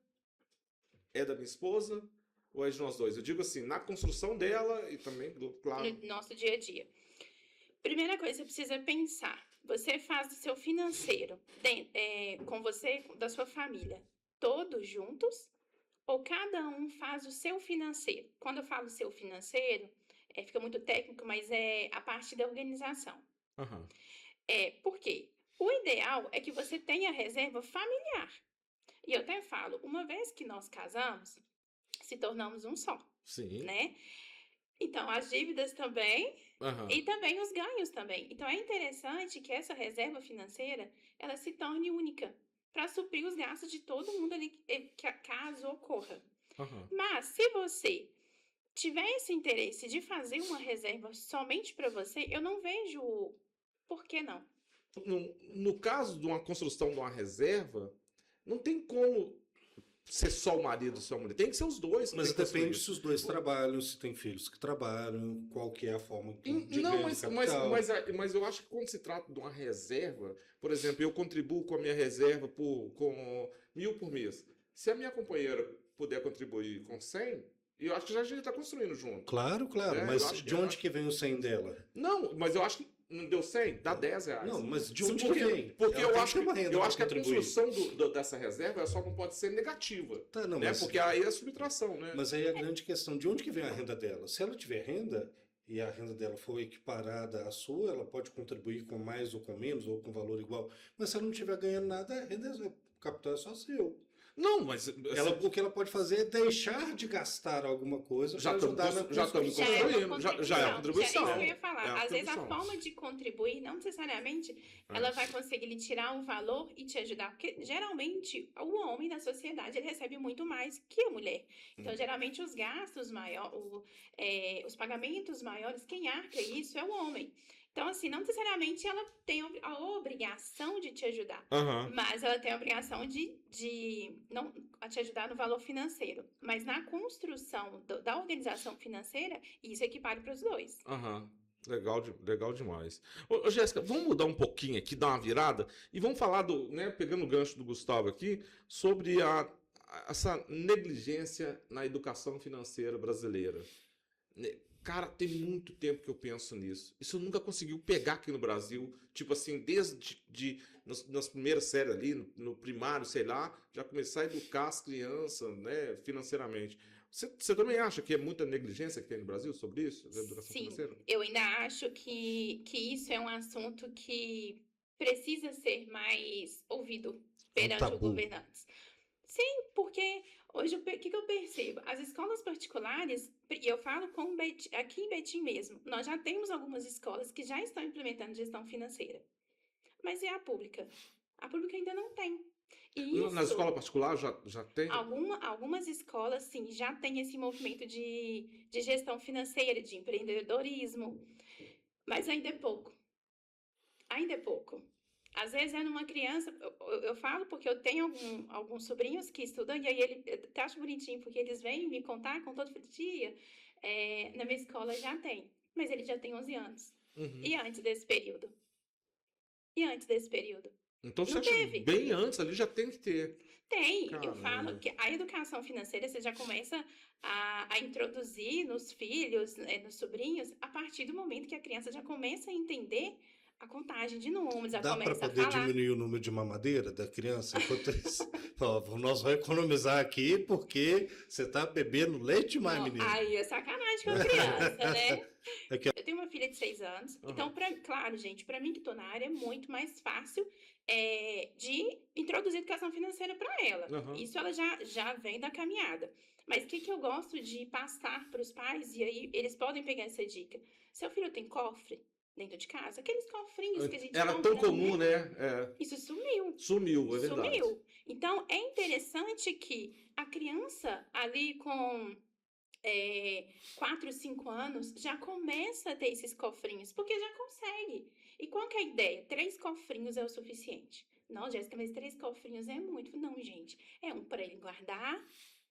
é da minha esposa ou é de nós dois? Eu digo assim, na construção dela e também, claro. No nosso dia a dia. Primeira coisa, você precisa pensar. Você faz o seu financeiro com você, da sua família, todos juntos? Ou cada um faz o seu financeiro? Quando eu falo seu financeiro, fica muito técnico, mas é a parte da organização. Aham. Por quê? O ideal é que você tenha reserva familiar. E eu até falo, uma vez que nós casamos, se tornamos um só, Sim. né? Então, as dívidas também Aham. e também os ganhos também. Então, é interessante que essa reserva financeira, ela se torne única para suprir os gastos de todo mundo ali, caso ocorra. Aham. Mas, se você tiver esse interesse de fazer uma reserva somente para você, eu não vejo por que não. No caso de uma construção de uma reserva, não tem como ser só o marido e só a mulher. Tem que ser os dois. Mas que tem que depende construir. se os dois trabalham, se tem filhos que trabalham, qual que é a forma de Não, ganho mas, de mas, capital. mas eu acho que quando se trata de uma reserva, por exemplo, eu contribuo com a minha reserva com 1.000 por mês. Se a minha companheira puder contribuir com 100, eu acho que já a gente está construindo junto. Claro, claro, É, eu mas acho de onde que vem o 100 dela? Não, mas eu acho que não deu 100, dá 10 reais. Não, mas de Se- onde porque, que vem? Porque Ela eu tem acho, ter uma renda eu pra acho que a contribuir. construção dessa reserva só não pode ser negativa. Tá, não, Né? mas, Porque aí é subtração, né? mas aí a grande questão, de onde que vem a renda dela? Se ela tiver renda e a renda dela for equiparada à sua, ela pode contribuir com mais ou com menos, ou com valor igual. Mas se ela não estiver ganhando nada, a renda, o capital é só seu. Não, mas O que ela pode fazer é deixar de gastar alguma coisa Já para estamos ajudar na já estamos Já é construindo. uma Já é uma contribuição. É isso que eu ia falar. É uma Às vezes a contribuição. forma de contribuir, não necessariamente, É. ela vai conseguir lhe tirar um valor e te ajudar. Porque geralmente o homem da sociedade ele recebe muito mais que a mulher. Então, geralmente, os gastos maiores, os pagamentos maiores, quem arca isso é o homem. Então, assim, não necessariamente ela tem a obrigação de te ajudar. Aham. Mas ela tem a obrigação de não a te ajudar no valor financeiro. Mas na construção da organização financeira, isso equipara para os dois. Aham. Legal demais. Ô, Jéssica, vamos mudar um pouquinho aqui, dar uma virada e vamos falar né, pegando o gancho do Gustavo aqui, sobre essa negligência na educação financeira brasileira. Cara, tem muito tempo que eu penso nisso. Isso nunca conseguiu pegar aqui no Brasil. Tipo assim, desde nas primeiras séries ali, no primário, sei lá, já começar a educar as crianças, né, financeiramente. Você também acha que é muita negligência que tem no Brasil sobre isso, da educação Sim, financeira? eu ainda acho que isso é um assunto que precisa ser mais ouvido perante os tabu. governantes. Sim, porque hoje o que eu percebo? As escolas particulares, e eu falo aqui em Betim mesmo, nós já temos algumas escolas que já estão implementando gestão financeira. Mas e a pública? A pública ainda não tem. E Na isso, escola particular já tem? algumas escolas, sim, já têm esse movimento de gestão financeira, de empreendedorismo, mas ainda é pouco. Ainda é pouco. Às vezes é numa criança, eu falo porque eu tenho alguns sobrinhos que estudam, e aí ele eu até acho bonitinho, porque eles vêm me contar com todo dia, na minha escola já tem, mas ele já tem 11 anos. Uhum. E antes desse período? E antes desse período? Então você Não acha que teve. bem antes ali já tem que ter. Tem, eu falo Caramba. que a educação financeira você já começa a introduzir nos filhos, nos sobrinhos, a partir do momento que a criança já começa a entender a contagem de números, já Dá para começa a poder falar. diminuir o número de mamadeira da criança? Enquanto isso, ó, nós vamos economizar aqui porque você está bebendo leite demais, Não, menino. aí é sacanagem com a criança, né? Aqui, ó. Eu tenho uma filha de 6 anos, Aham. então, claro, gente, para mim que tô na área, é muito mais fácil de introduzir educação financeira para ela. Aham. Isso ela já vem da caminhada. Mas o que eu gosto de passar para os pais, e aí eles podem pegar essa dica. Seu filho tem cofre dentro de casa? Aqueles cofrinhos que a gente Era compra, tão comum, né? né? Isso sumiu. Sumiu, é verdade. Sumiu. Então, é interessante que a criança ali com 4, 5 anos já começa a ter esses cofrinhos, porque já consegue. E qual que é a ideia? 3 cofrinhos é o suficiente. Não, Jéssica, mas 3 cofrinhos é muito. Não, gente. É um para ele guardar,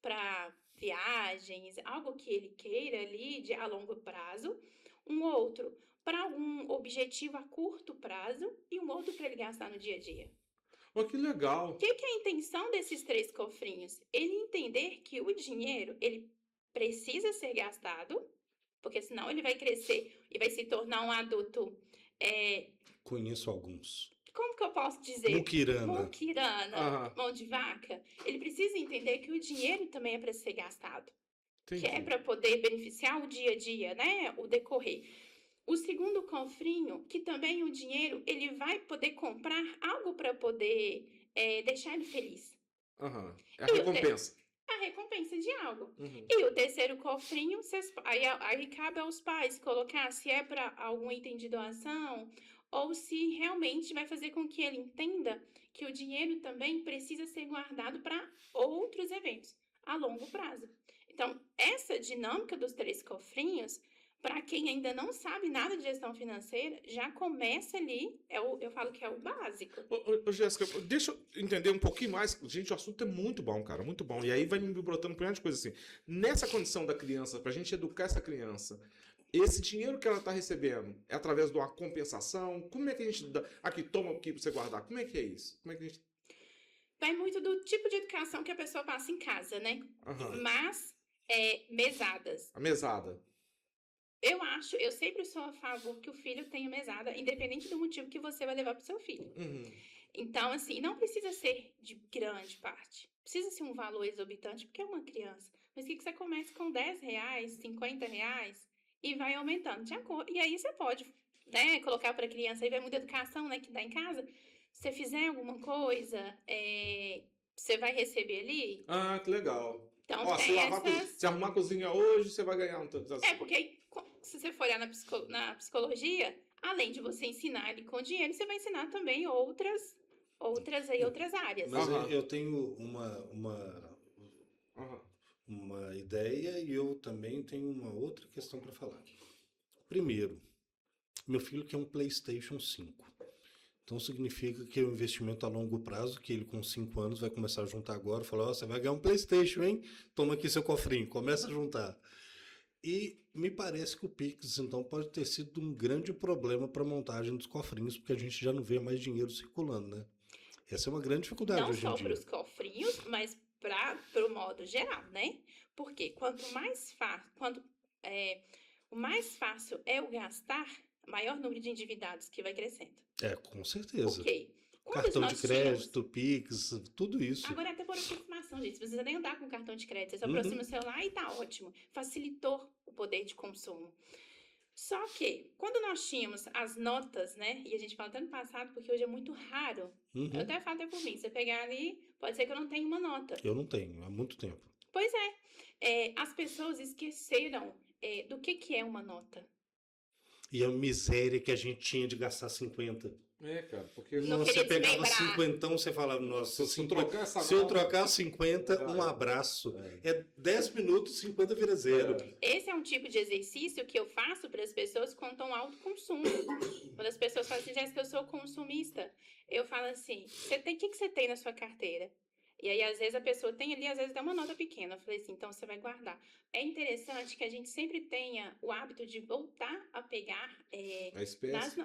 para viagens, algo que ele queira ali a longo prazo. Um outro para algum objetivo a curto prazo e um outro para ele gastar no dia a dia. Olha que legal. O que é a intenção desses 3 cofrinhos? Ele entender que o dinheiro, ele precisa ser gastado, porque senão ele vai crescer e vai se tornar um adulto, Conheço alguns. como que eu posso dizer? Muquirana. Muquirana, Aham. mão de vaca. Ele precisa entender que o dinheiro também é para ser gastado, que é Entendi. para poder beneficiar o dia a dia, né? O decorrer. O segundo cofrinho, que também o dinheiro, ele vai poder comprar algo para poder deixar ele feliz. Aham. É a E recompensa. a recompensa de algo. Uhum. E o terceiro cofrinho, aí cabe aos pais colocar se é para algum item de doação ou se realmente vai fazer com que ele entenda que o dinheiro também precisa ser guardado para outros eventos a longo prazo. Então, essa dinâmica dos 3 cofrinhos, para quem ainda não sabe nada de gestão financeira, já começa ali, eu falo que é o básico. Ô, Jéssica, deixa eu entender um pouquinho mais. Gente, o assunto é muito bom, cara, muito bom. E aí vai me brotando um monte de coisa assim. Nessa condição da criança, pra gente educar essa criança, esse dinheiro que ela tá recebendo é através de uma compensação? Como é que a gente dá? Aqui, toma aqui pra você guardar. Como é que é isso? Como é que a gente. Vai muito do tipo de educação que a pessoa passa em casa, né? Aham. Mas, mesadas. A mesada. Eu sempre sou a favor que o filho tenha mesada, independente do motivo que você vai levar pro seu filho. Uhum. Então, assim, não precisa ser de grande parte. Precisa ser um valor exorbitante, porque é uma criança. Mas que você comece com R$10, R$50 e vai aumentando de acordo. E aí você pode, né, colocar para a criança, aí vai muita educação, né, que dá em casa. Se você fizer alguma coisa, você vai receber ali. Ah, que legal. Então, Ó, tem se arrumar a cozinha hoje, você vai ganhar um tanto. porque aí, se você for olhar na psicologia, além de você ensinar ele com dinheiro, você vai ensinar também outras áreas. Mas Aham. eu tenho Aham. uma ideia e eu também tenho uma outra questão para falar. Primeiro, meu filho quer um PlayStation 5. Então significa que é um investimento a longo prazo, que ele com 5 anos vai começar a juntar agora, falar, ó, você vai ganhar um PlayStation, hein? Toma aqui seu cofrinho, começa a juntar. E me parece que o Pix, então, pode ter sido um grande problema para a montagem dos cofrinhos, porque a gente já não vê mais dinheiro circulando, né? Essa é uma grande dificuldade Não hoje em só dia. para os cofrinhos, mas para o modo geral, né? Porque o mais fácil é o gastar, maior número de endividados que vai crescendo. Com certeza. Ok. Quando Cartão nós de crédito, Pix, tudo isso. Agora até por aproximação, gente. Você não precisa nem andar com cartão de crédito. Você só Uhum. aproxima o celular e tá ótimo. Facilitou o poder de consumo. Só que, quando nós tínhamos as notas, né? E a gente fala até no passado, porque hoje é muito raro. Uhum. Eu até falo até por mim. Você pegar ali, pode ser que eu não tenha uma nota. Eu não tenho, há muito tempo. Pois é. As pessoas esqueceram do que é uma nota. E a miséria que a gente tinha de gastar 50. Cara, porque Não Você queria pegava desmembrar. 50, você falava, nossa, se eu trocar essa se eu nota- trocar 50, um abraço. É 10 minutos, 50 vira zero. Esse é um tipo de exercício que eu faço para as pessoas quando estão alto consumo. Quando as pessoas falam assim, Jéssica, eu sou consumista. Eu falo assim, o que você tem na sua carteira? E aí, às vezes, a pessoa tem ali, às vezes, dá uma nota pequena. Eu falei assim, então você vai guardar. É interessante que a gente sempre tenha o hábito de voltar a pegar a espécie. Sim,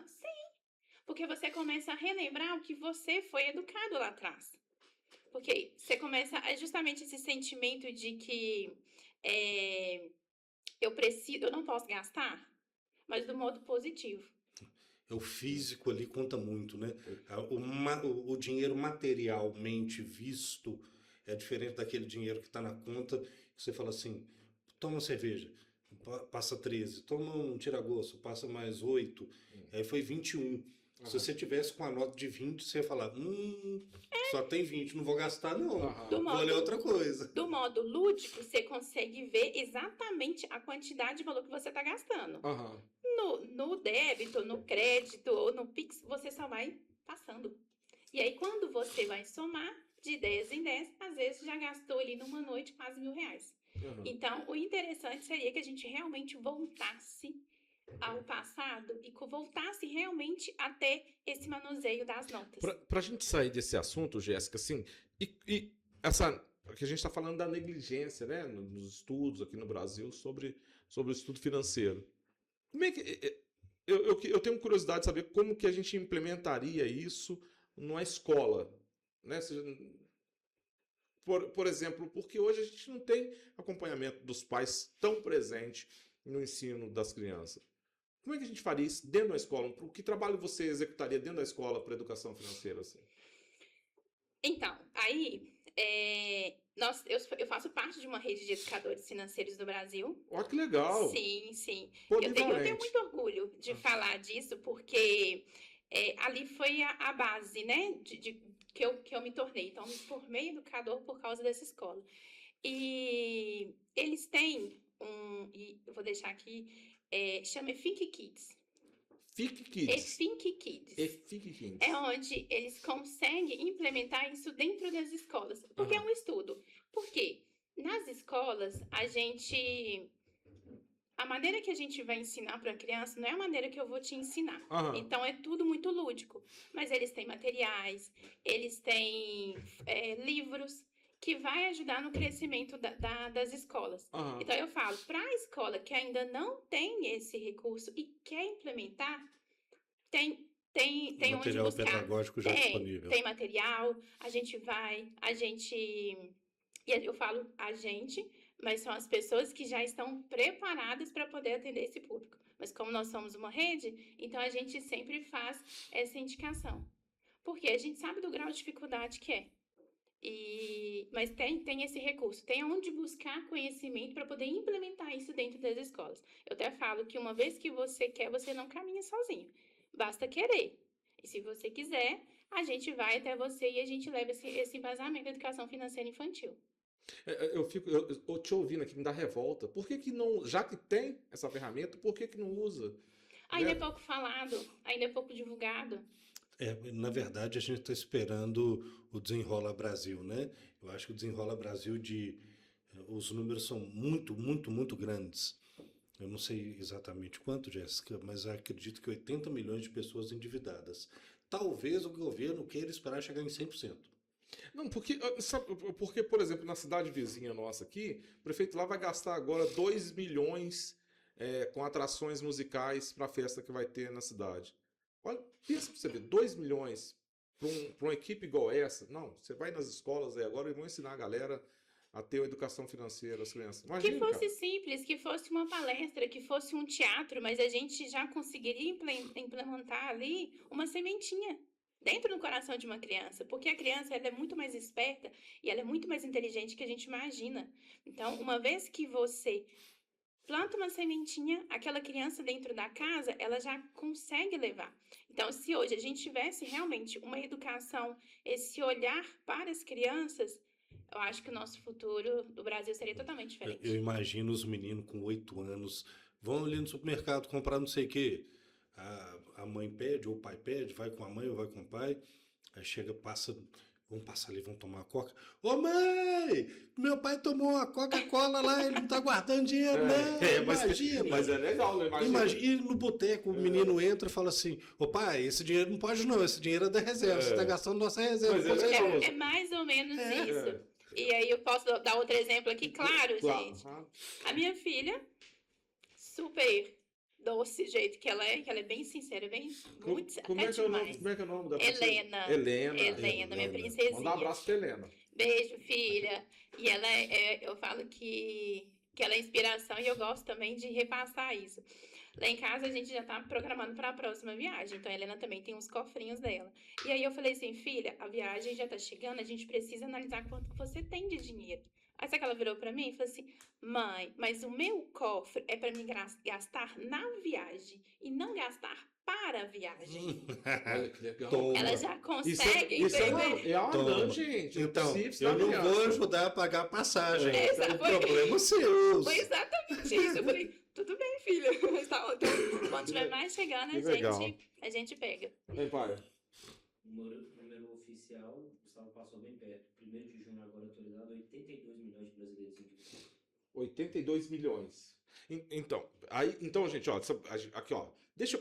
porque você começa a relembrar o que você foi educado lá atrás. Porque você começa justamente esse sentimento de que eu não posso gastar, mas do modo positivo. O físico ali conta muito, né? O dinheiro materialmente visto é diferente daquele dinheiro que está na conta, que você fala assim, toma uma cerveja, passa 13, toma um tira-gosto, passa mais 8, aí foi 21. Se você tivesse com a nota de 20, você ia falar, só tem 20, não vou gastar não, vou olhar outra coisa. Do modo lúdico, você consegue ver exatamente a quantidade de valor que você está gastando. No débito, no crédito ou no Pix, você só vai passando. E aí, quando você vai somar, de 10 em 10, às vezes já gastou ali numa noite quase R$1.000. Então, o interessante seria que a gente realmente voltasse ao passado e voltasse realmente a ter esse manuseio das notas. Pra gente sair desse assunto, Jéssica, assim, essa que a gente está falando da negligência, né, nos estudos aqui no Brasil sobre o estudo financeiro. Como é que eu tenho curiosidade de saber como que a gente implementaria isso numa escola, né? Por exemplo, porque hoje a gente não tem acompanhamento dos pais tão presente no ensino das crianças. Como é que a gente faria isso dentro da escola? Que trabalho você executaria dentro da escola para educação financeira? Assim? Então, aí eu faço parte de uma rede de educadores financeiros do Brasil. Olha que legal! Sim. Eu tenho muito orgulho de falar disso, porque ali foi a base, né, que eu me tornei. Então, eu me formei educador por causa dessa escola. E eles têm e eu vou deixar aqui, chama Think Kids. Think Kids. Think Kids. É onde eles conseguem implementar isso dentro das escolas. Porque é um estudo. Porque nas escolas, a maneira que a gente vai ensinar para a criança não é a maneira que eu vou te ensinar. Então, é tudo muito lúdico. Mas eles têm materiais, eles têm livros que vai ajudar no crescimento das escolas. Então, eu falo, para a escola que ainda não tem esse recurso e quer implementar, tem material onde buscar. Pedagógico já disponível. Tem material, e eu falo a gente, mas são as pessoas que já estão preparadas para poder atender esse público. Mas como nós somos uma rede, então a gente sempre faz essa indicação. Porque a gente sabe do grau de dificuldade que é. Mas tem esse recurso, tem onde buscar conhecimento para poder implementar isso dentro das escolas. Eu até falo que uma vez que você quer, você não caminha sozinho. Basta querer. E se você quiser, a gente vai até você e a gente leva esse embasamento da educação financeira infantil. Eu te ouvindo aqui, me dá revolta. Por que não, já que tem essa ferramenta, por que não usa? Ainda é pouco falado, ainda é pouco divulgado. Na verdade, a gente está esperando o Desenrola Brasil, né? Eu acho que o Desenrola Brasil os números são muito, muito, muito grandes. Eu não sei exatamente quanto, Jéssica, mas acredito que 80 milhões de pessoas endividadas. Talvez o governo queira esperar chegar em 100%. Não, porque, por exemplo, na cidade vizinha nossa aqui, o prefeito lá vai gastar agora 2 milhões com atrações musicais para a festa que vai ter na cidade. Olha, pensa pra você ver, 2 milhões para uma equipe igual essa. Não, você vai nas escolas agora e vão ensinar a galera a ter uma educação financeira, as crianças. Imagina, que fosse simples, que fosse uma palestra, que fosse um teatro, mas a gente já conseguiria implementar ali uma sementinha dentro do coração de uma criança, porque a criança ela é muito mais esperta e ela é muito mais inteligente que a gente imagina. Então, uma vez que você planta uma sementinha, aquela criança dentro da casa, ela já consegue levar. Então, se hoje a gente tivesse realmente uma educação, esse olhar para as crianças, eu acho que o nosso futuro do Brasil seria totalmente diferente. Eu imagino os meninos com 8 anos vão ali no supermercado comprar não sei o quê. A mãe pede, ou o pai pede, vai com a mãe ou vai com o pai. Aí chega, passa, vamos passar ali, vamos tomar uma coca. Ô mãe, meu pai tomou uma Coca-Cola lá, ele não tá guardando dinheiro, não. Imagina. Mas é legal, né? Imagina, e no boteco o menino entra e fala assim, ô pai, esse dinheiro não pode não, esse dinheiro é da reserva, você tá gastando nossa reserva. Mas com certeza." É mais ou menos isso. E aí eu posso dar outro exemplo aqui, claro, gente. A minha filha, super doce jeito que ela é bem sincera, bem muito Como é que é o nome? demais. Como é que é o nome da pessoa? Helena, minha princesinha. Manda um abraço pra Helena. Beijo, filha. E ela eu falo que ela é inspiração e eu gosto também de repassar isso. Lá em casa a gente já tá programando para a próxima viagem, então a Helena também tem uns cofrinhos dela. E aí eu falei assim, filha, a viagem já tá chegando, a gente precisa analisar quanto que você tem de dinheiro. Aí sabe que ela virou para mim e falou assim, mãe, mas o meu cofre é para mim gastar na viagem e não gastar para a viagem. Olha que legal. Toma. Ela já consegue Isso entender. é uma Toma. não, gente. Então, Precisa eu não estar vou ligado. ajudar a pagar a passagem. É, É sabe? o problema seu. Foi exatamente isso. Eu falei, tudo bem, filha. Então, quando tiver mais chegando, Que legal. a gente pega. Vem, pai. Número oficial, o Gustavo passou bem perto. 1º de junho agora atualizado, 82 milhões de brasileiros endividados. 82 milhões. Então, gente, ó, aqui, ó.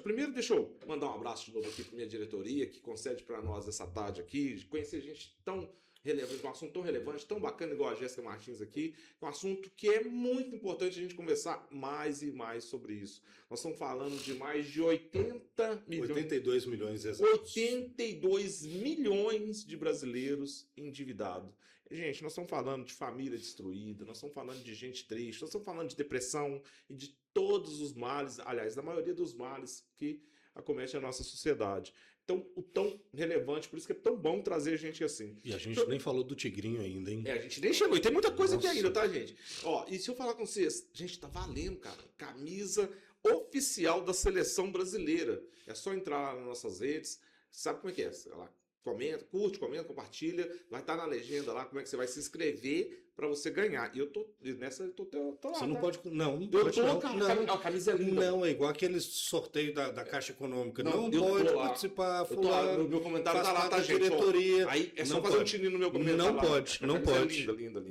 Primeiro, deixa eu mandar um abraço de novo aqui para minha diretoria, que concede para nós essa tarde aqui, de conhecer gente tão relevante, um assunto tão relevante, tão bacana, igual a Jéssica Martins aqui, um assunto que é muito importante a gente conversar mais e mais sobre isso. Nós estamos falando de mais de 80 milhões. 82 milhões exatos. 82 milhões de brasileiros endividados. Gente, nós estamos falando de família destruída, nós estamos falando de gente triste, nós estamos falando de depressão e de todos os males, aliás, da maioria dos males que acometem a nossa sociedade. Então, o tão relevante, por isso que é tão bom trazer gente assim. E a gente nem falou do Tigrinho ainda, hein? A gente nem chegou, e tem muita coisa aqui Nossa. ainda, tá, gente? Ó, e se eu falar com vocês, gente, tá valendo, cara, camisa oficial da seleção brasileira. É só entrar lá nas nossas redes, sabe como é que é? Sei lá, comenta, curte, comenta, compartilha, vai estar na legenda lá como é que você vai se inscrever para você ganhar. E eu tô nessa, eu tô lá. Você não tá? pode. Não, não Eu pode. tô, Não, cara, não. a camisa é linda. Não, é igual aquele sorteio da Caixa Econômica. Não, Não eu tô pode lá. participar, Eu tô lá, fulano. meu comentário faz tá lá, parte tá, da gente? Ó, diretoria. aí é só Não fazer um pode. tininho no meu comentário. Não lá. pode, A não camisa pode. É linda.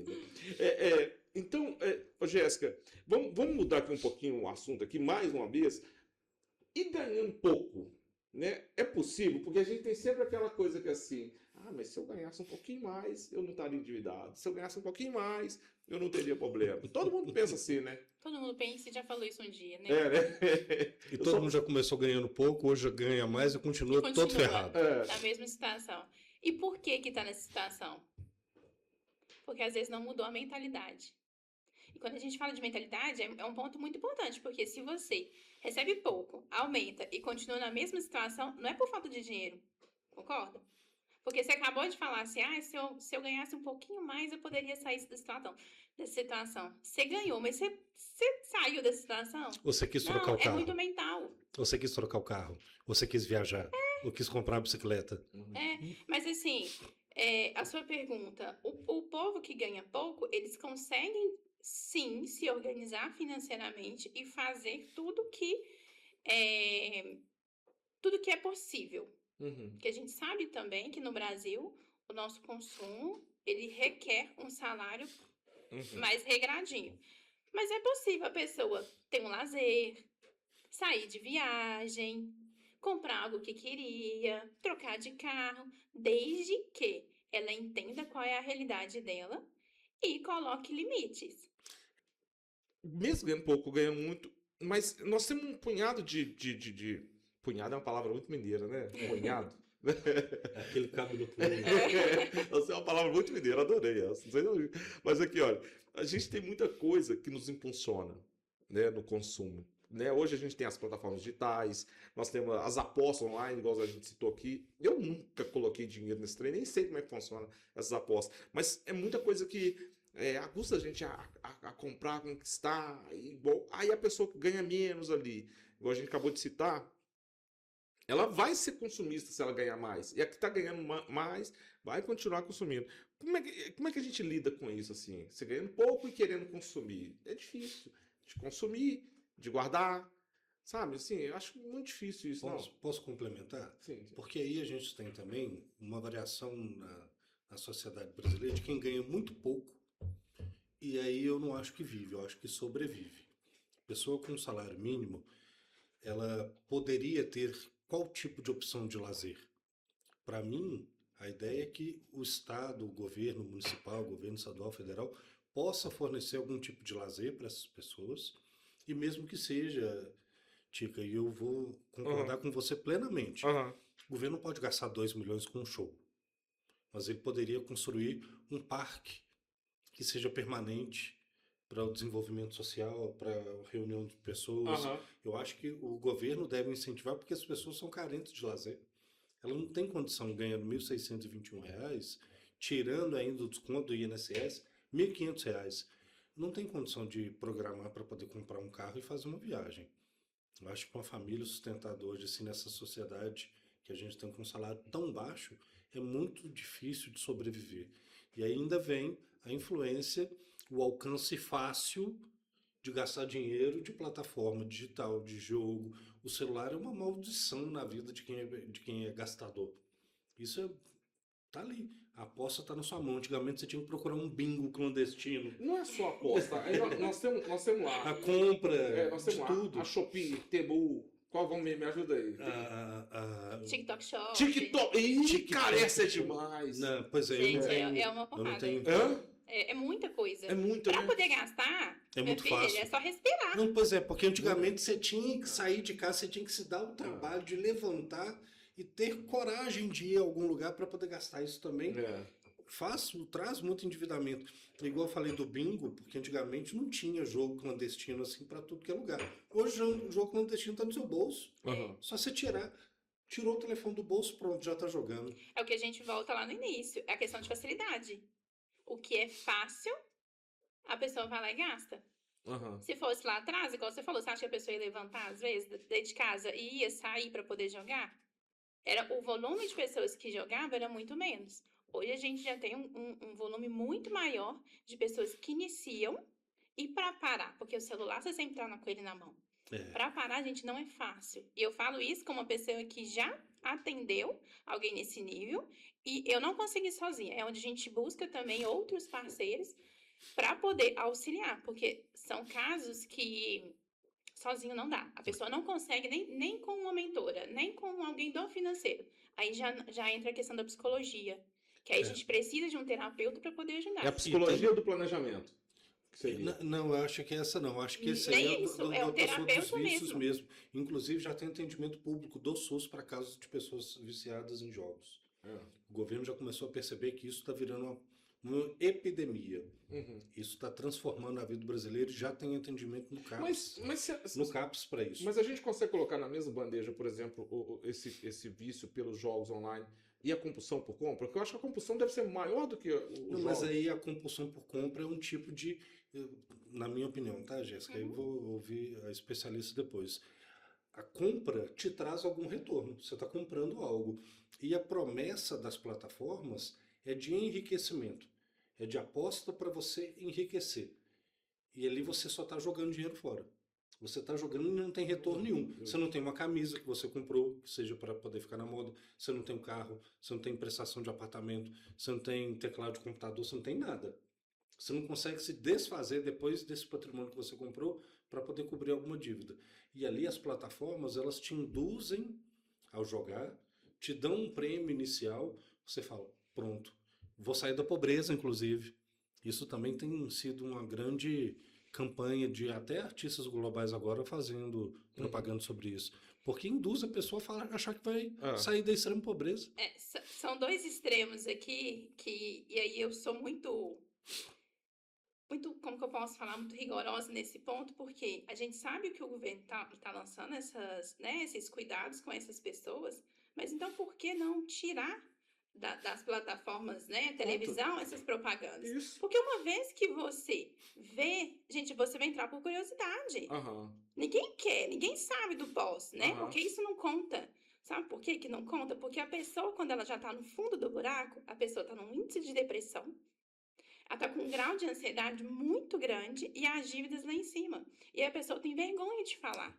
Então, ô, Jéssica, vamos mudar aqui um pouquinho o assunto aqui, mais uma vez. E ganhando pouco, né? É possível? Porque a gente tem sempre aquela coisa que é assim, mas se eu ganhasse um pouquinho mais, eu não estaria endividado. Se eu ganhasse um pouquinho mais, eu não teria problema. Todo mundo pensa assim, né? Todo mundo pensa e já falou isso um dia, né? Né? E todo mundo já começou ganhando pouco, hoje já ganha mais e continua todo ferrado. Na mesma situação. E por que tá nessa situação? Porque às vezes não mudou a mentalidade. E quando a gente fala de mentalidade, é um ponto muito importante, porque se você recebe pouco, aumenta e continua na mesma situação, não é por falta de dinheiro, concorda? Porque você acabou de falar assim, se eu ganhasse um pouquinho mais, eu poderia sair dessa situação. Você ganhou, mas você saiu dessa situação? Você quis trocar o É carro. muito mental. Você quis trocar o carro. Você quis viajar. Ou quis comprar uma bicicleta. Mas assim, a sua pergunta, o povo que ganha pouco, eles conseguem sim se organizar financeiramente e fazer tudo que é possível. Porque a gente sabe também que no Brasil o nosso consumo ele requer um salário mais regradinho. Mas é possível a pessoa ter um lazer, sair de viagem, comprar algo que queria, trocar de carro, desde que ela entenda qual é a realidade dela e coloque limites. Mesmo ganhando pouco, ganhando muito, mas nós temos um punhado de... Punhado é uma palavra muito mineira, né? Punhado. Aquele cabo do pulo. Essa é uma palavra muito mineira, adorei essa. Não sei não. Mas aqui, olha, a gente tem muita coisa que nos impulsiona, né, no consumo. Né? Hoje a gente tem as plataformas digitais, nós temos as apostas online, igual a gente citou aqui. Eu nunca coloquei dinheiro nesse trem, nem sei como é que funciona essas apostas. Mas é muita coisa que aguça a gente a comprar, a conquistar. Aí a pessoa que ganha menos ali, igual a gente acabou de citar, ela vai ser consumista se ela ganhar mais. E a que está ganhando mais vai continuar consumindo. Como é que a gente lida com isso assim? Você ganhando pouco e querendo consumir. É difícil de consumir, de guardar, sabe? Assim, eu acho muito difícil isso, Posso complementar? Sim, sim. Porque aí a gente tem também uma variação na sociedade brasileira de quem ganha muito pouco, e aí eu não acho que vive, eu acho que sobrevive. Pessoa com salário mínimo, ela poderia ter qual tipo de opção de lazer? Para mim, a ideia é que o Estado, o governo municipal, o governo estadual, federal, possa fornecer algum tipo de lazer para essas pessoas, e mesmo que seja, Tica, e eu vou concordar com você plenamente, Aham. o governo não pode gastar 2 milhões com um show, mas ele poderia construir um parque que seja permanente para o desenvolvimento social, para a reunião de pessoas. Aham. Eu acho que o governo deve incentivar, porque as pessoas são carentes de lazer. Ela não tem condição, ganhando R$ 1.621, tirando ainda o desconto do INSS, R$ 1.500. Não tem condição de programar para poder comprar um carro e fazer uma viagem. Eu acho que uma família sustentada hoje, assim, nessa sociedade que a gente tem com um salário tão baixo, é muito difícil de sobreviver. E ainda vem a influência, o alcance fácil de gastar dinheiro de plataforma digital, de jogo. O celular é uma maldição na vida de quem é gastador. Isso tá ali. A aposta tá na sua mão. Antigamente você tinha que procurar um bingo clandestino. Não é só aposta. Aí nós temos lá. A compra Nós de temos lá tudo. a Shopee, Temu. Qual vamos me ajuda aí? TikTok Shop. TikTok. Ih, TikTok. cara, essa é demais. Não, pois é, Gente, eu não tenho, é uma eu não porrada. tenho. Hã? É muita coisa. É muito, Pra né? poder gastar, É meu muito filho, fácil. é só respirar. Não, pois é, porque antigamente você tinha que sair de casa, você tinha que se dar o trabalho de levantar e ter coragem de ir a algum lugar para poder gastar. Isso também traz muito endividamento. Igual eu falei do bingo, porque antigamente não tinha jogo clandestino assim para tudo que é lugar. Hoje o jogo clandestino está no seu bolso. Aham. Só você tirou o telefone do bolso, pronto, já está jogando. É o que a gente volta lá no início. É a questão de facilidade. O que é fácil, a pessoa vai lá e gasta. Aham. Se fosse lá atrás, igual você falou, você acha que a pessoa ia levantar, às vezes, dentro de casa e ia sair para poder jogar? O volume de pessoas que jogavam era muito menos. Hoje a gente já tem um volume muito maior de pessoas que iniciam e para parar, porque o celular você sempre tá com ele na mão. Para parar, gente, não é fácil. E eu falo isso como uma pessoa que já atendeu alguém nesse nível e eu não consegui sozinha. É onde a gente busca também outros parceiros para poder auxiliar, porque são casos que sozinho não dá. A pessoa não consegue nem com uma mentora, nem com alguém do financeiro. Aí já entra a questão da psicologia, que aí a gente precisa de um terapeuta para poder ajudar. É a psicologia do planejamento. Que seria. Não, eu acho que essa não. Eu acho que esse aí Nem isso, é o da pessoa dos terapeuta vícios mesmo. mesmo. Inclusive já tem atendimento público do SUS para casos de pessoas viciadas em jogos. O governo já começou a perceber que isso está virando uma epidemia. Uhum. Isso está transformando a vida do brasileiro e já tem atendimento no CAPS. No CAPS para isso. Mas a gente consegue colocar na mesma bandeja, por exemplo, esse vício pelos jogos online e a compulsão por compra? Porque eu acho que a compulsão deve ser maior do que os jogos. Mas aí a compulsão por compra é um tipo de... Na minha opinião, tá, Jéssica? Eu vou ouvir a especialista depois. A compra te traz algum retorno. Você está comprando algo. E a promessa das plataformas é de enriquecimento. É de aposta para você enriquecer. E ali você só está jogando dinheiro fora. Você está jogando e não tem retorno nenhum. Você não tem uma camisa que você comprou, que seja para poder ficar na moda. Você não tem um carro, você não tem prestação de apartamento, você não tem teclado de computador, você não tem nada. Você não consegue se desfazer depois desse patrimônio que você comprou para poder cobrir alguma dívida. E ali as plataformas, elas te induzem ao jogar, te dão um prêmio inicial, você fala, pronto, vou sair da pobreza, inclusive. Isso também tem sido uma grande campanha de até artistas globais agora fazendo propaganda sobre isso. Porque induz a pessoa a achar que vai sair da extrema pobreza. São dois extremos aqui, e aí eu sou muito, como que eu posso falar, muito rigorosa nesse ponto, porque a gente sabe que o governo tá lançando esses cuidados com essas pessoas, mas então por que não tirar das plataformas, televisão, essas propagandas? Isso. Porque uma vez que você vê, gente, você vai entrar por curiosidade. Ninguém quer, ninguém sabe do pós, porque isso não conta. Sabe por que não conta? Porque a pessoa, quando ela já tá no fundo do buraco, a pessoa tá num índice de depressão, Ela tá com um grau de ansiedade muito grande e as dívidas lá em cima. E a pessoa tem vergonha de falar.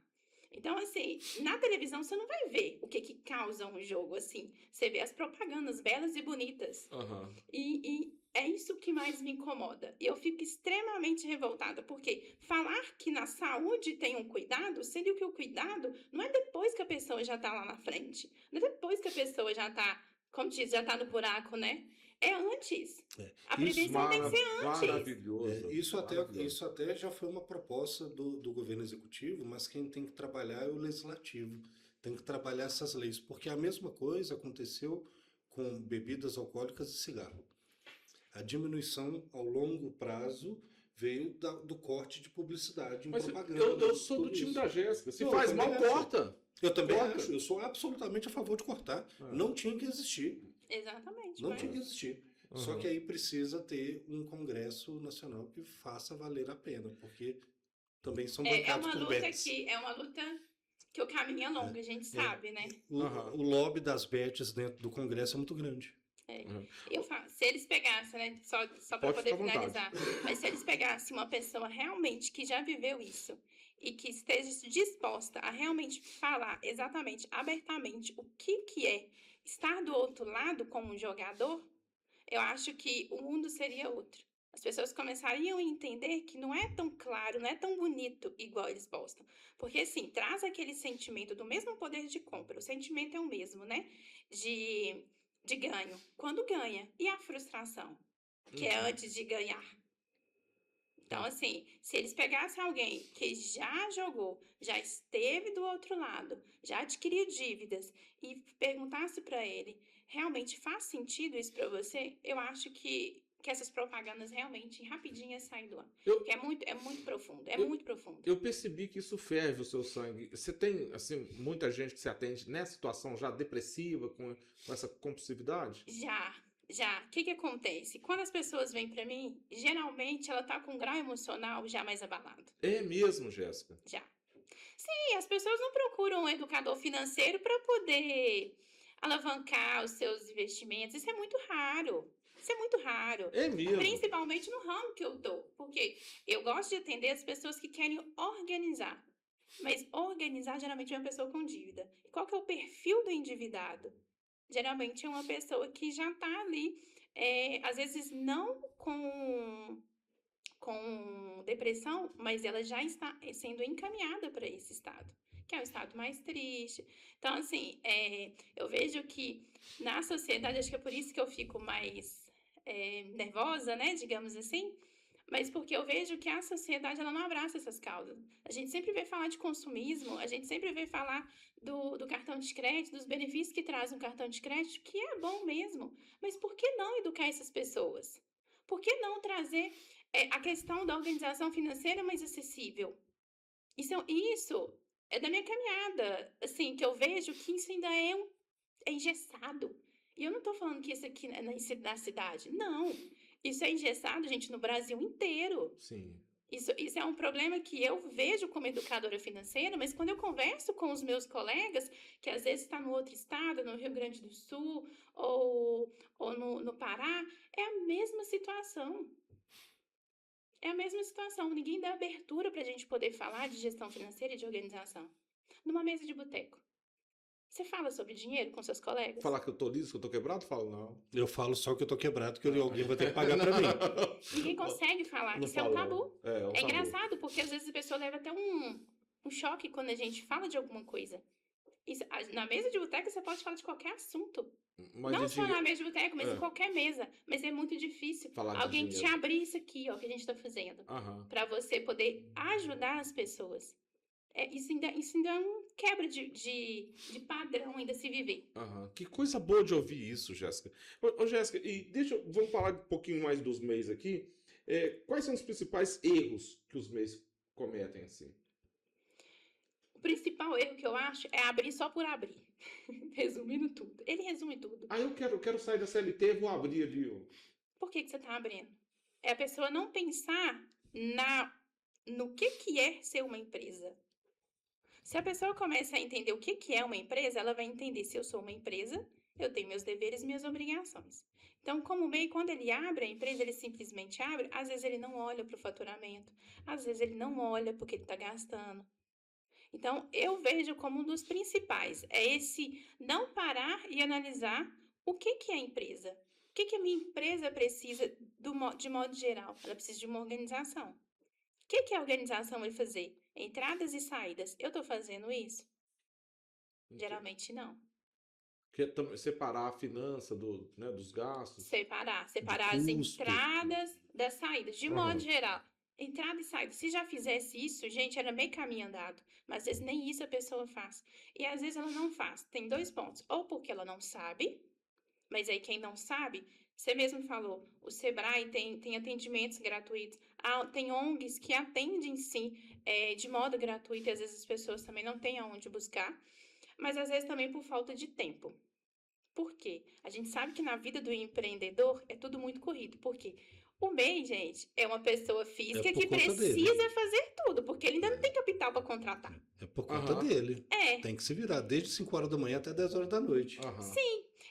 Então, assim, na televisão você não vai ver o que causa um jogo, assim. Você vê as propagandas belas e bonitas. Aham. E é isso que mais me incomoda. E eu fico extremamente revoltada, porque falar que na saúde tem um cuidado, sendo que o cuidado não é depois que a pessoa já tá lá na frente. Não é depois que a pessoa já tá, como diz, já tá no buraco, né? É antes. A prevenção tem que ser antes. Maravilhoso. Isso até já foi uma proposta do governo executivo, mas quem tem que trabalhar é o legislativo. Tem que trabalhar essas leis, porque a mesma coisa aconteceu com bebidas alcoólicas e cigarro. A diminuição ao longo prazo veio do corte de publicidade em Mas propaganda. eu sou do tudo time isso. da Jéssica. Se Não, faz eu mal, também acho. corta. Eu também Corta. acho, eu sou absolutamente a favor de cortar. É. Não tinha que existir. Exatamente. Não mas- tinha que existir. Só Aham. que aí precisa ter um Congresso Nacional que faça valer a pena, porque também são É bancados uma por luta bets. é uma luta que o caminho é longo, a gente sabe, né? Aham. O lobby das bets dentro do Congresso é muito grande. Eu falo, se eles pegassem, né? Só para Pode poder ficar à vontade. finalizar. Mas se eles pegassem uma pessoa realmente que já viveu isso e que esteja disposta a realmente falar exatamente, abertamente, o que é estar do outro lado como um jogador, eu acho que o mundo seria outro. As pessoas começariam a entender que não é tão claro, não é tão bonito igual eles postam. Porque, assim, traz aquele sentimento do mesmo poder de compra. O sentimento é o mesmo, né? De ganho. Quando ganha. E a frustração? Que é antes de ganhar. Então, assim, se eles pegassem alguém que já jogou, já esteve do outro lado, já adquiriu dívidas e perguntasse para ele, realmente faz sentido isso para você? Eu acho que essas propagandas realmente rapidinho saem do ar. Eu- Porque é muito profundo, Eu- muito profundo. Eu percebi que isso ferve o seu sangue. Você tem, assim, muita gente que se atende nessa situação já depressiva, com essa compulsividade? Já. O que acontece? Quando as pessoas vêm para mim, geralmente ela tá com um grau emocional já mais abalado. É mesmo, Jéssica. Já. Sim, as pessoas não procuram um educador financeiro para poder alavancar os seus investimentos. Isso é muito raro. Isso é muito raro. É mesmo. Principalmente no ramo que eu tô. Porque eu gosto de atender as pessoas que querem organizar. Mas organizar geralmente é uma pessoa com dívida. E qual que é o perfil do endividado? Geralmente é uma pessoa que já está ali, às vezes não com depressão, mas ela já está sendo encaminhada para esse estado, que é o estado mais triste. Então, assim, eu vejo que na sociedade, acho que é por isso que eu fico mais nervosa, né, digamos assim, mas porque eu vejo que a sociedade ela não abraça essas causas. A gente sempre vê falar de consumismo, a gente sempre vê falar do cartão de crédito, dos benefícios que traz um cartão de crédito, que é bom mesmo. Mas por que não educar essas pessoas? Por que não trazer a questão da organização financeira mais acessível? Isso é da minha caminhada, assim, que eu vejo que isso ainda é engessado. E eu não estou falando que isso aqui é na cidade. Não. Isso é engessado, gente, no Brasil inteiro. Sim. Isso é um problema que eu vejo como educadora financeira, mas quando eu converso com os meus colegas, que às vezes está no outro estado, no Rio Grande do Sul ou no Pará, é a mesma situação. É a mesma situação. Ninguém dá abertura para a gente poder falar de gestão financeira e de organização. Numa mesa de boteco. Você fala sobre dinheiro com seus colegas? Falar que eu tô liso, que eu tô quebrado? Falo, não. Eu falo só que eu tô quebrado, que alguém vai ter que pagar pra mim. Ninguém consegue falar. Não Isso é um falo, tabu. não. É um É tabu. engraçado, porque às vezes a pessoa leva até um choque quando a gente fala de alguma coisa. Na mesa de boteco você pode falar de qualquer assunto. Mas Não de só dinheiro- na mesa de boteco, mas É. em qualquer mesa. Mas é muito difícil Falar de alguém te dinheiro. abrir isso aqui, ó, que a gente tá fazendo. Aham. Para você poder ajudar as pessoas. Isso ainda é um quebra de padrão ainda se viver. Aham. Que coisa boa de ouvir isso, Jéssica. Ô, Jéssica, e vamos falar um pouquinho mais dos MEIs aqui. Quais são os principais erros que os MEIs cometem, assim? O principal erro que eu acho é abrir só por abrir. Resumindo tudo. Ele resume tudo. Ah, eu quero sair da CLT, vou abrir ali. Por que você tá abrindo? É a pessoa não pensar no que é ser uma empresa. Se a pessoa começa a entender o que é uma empresa, ela vai entender se eu sou uma empresa Eu tenho meus deveres e minhas obrigações. Então, como MEI, quando ele abre a empresa, ele simplesmente abre, às vezes ele não olha para o faturamento, às vezes ele não olha porque ele está gastando. Então, eu vejo como um dos principais, é esse não parar e analisar o que é a empresa. O que a minha empresa precisa de modo geral? Ela precisa de uma organização. O que a organização vai fazer? Entradas e saídas. Eu estou fazendo isso? Geralmente não. Que é separar a finança né, dos gastos. Separar De as custo. entradas das saídas, de Uhum. modo geral. Entrada e saída. Se já fizesse isso, gente, era meio caminho andado. Mas às vezes nem isso a pessoa faz. E às vezes ela não faz. Tem dois pontos. Ou porque ela não sabe, mas aí quem não sabe, você mesmo falou, o Sebrae tem atendimentos gratuitos. Tem ONGs que atendem, sim, de modo gratuito. E às vezes as pessoas também não têm aonde buscar. Mas às vezes também por falta de tempo. Por quê? A gente sabe que na vida do empreendedor é tudo muito corrido. Por quê? O MEI, gente, é uma pessoa física por que conta precisa dele. fazer tudo, porque ele ainda não tem capital para contratar. É por conta Aham. dele. É, Tem que se virar desde 5 horas da manhã até 10 horas da noite. Aham.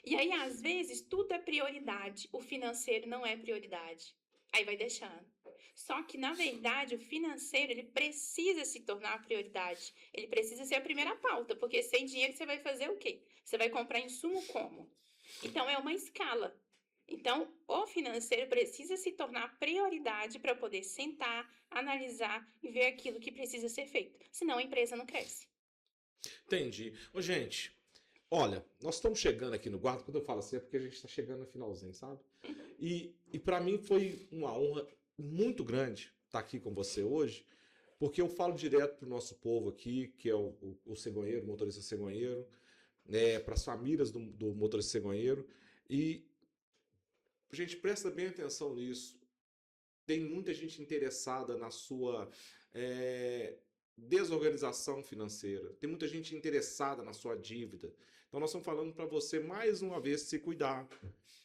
e aí às vezes tudo é prioridade, o financeiro não é prioridade. Aí vai deixando. Só que, na verdade, o financeiro, ele precisa se tornar prioridade. Ele precisa ser a primeira pauta, porque sem dinheiro você vai fazer o quê? Você vai comprar insumo como? Então, é uma escala. Então, o financeiro precisa se tornar prioridade para poder sentar, analisar e ver aquilo que precisa ser feito. Senão, a empresa não cresce. Entendi. Ô, gente, olha, nós estamos chegando aqui no Guarda, quando eu falo assim é porque a gente está chegando no finalzinho, sabe? E para mim foi uma honra muito grande estar aqui com você hoje, porque eu falo direto pro nosso povo aqui, que é o cegonheiro, o motorista cegonheiro, né, para as famílias do motorista cegonheiro. E, gente, presta bem atenção nisso. Tem muita gente interessada na sua desorganização financeira. Tem muita gente interessada na sua dívida. Então nós estamos falando para você mais uma vez se cuidar.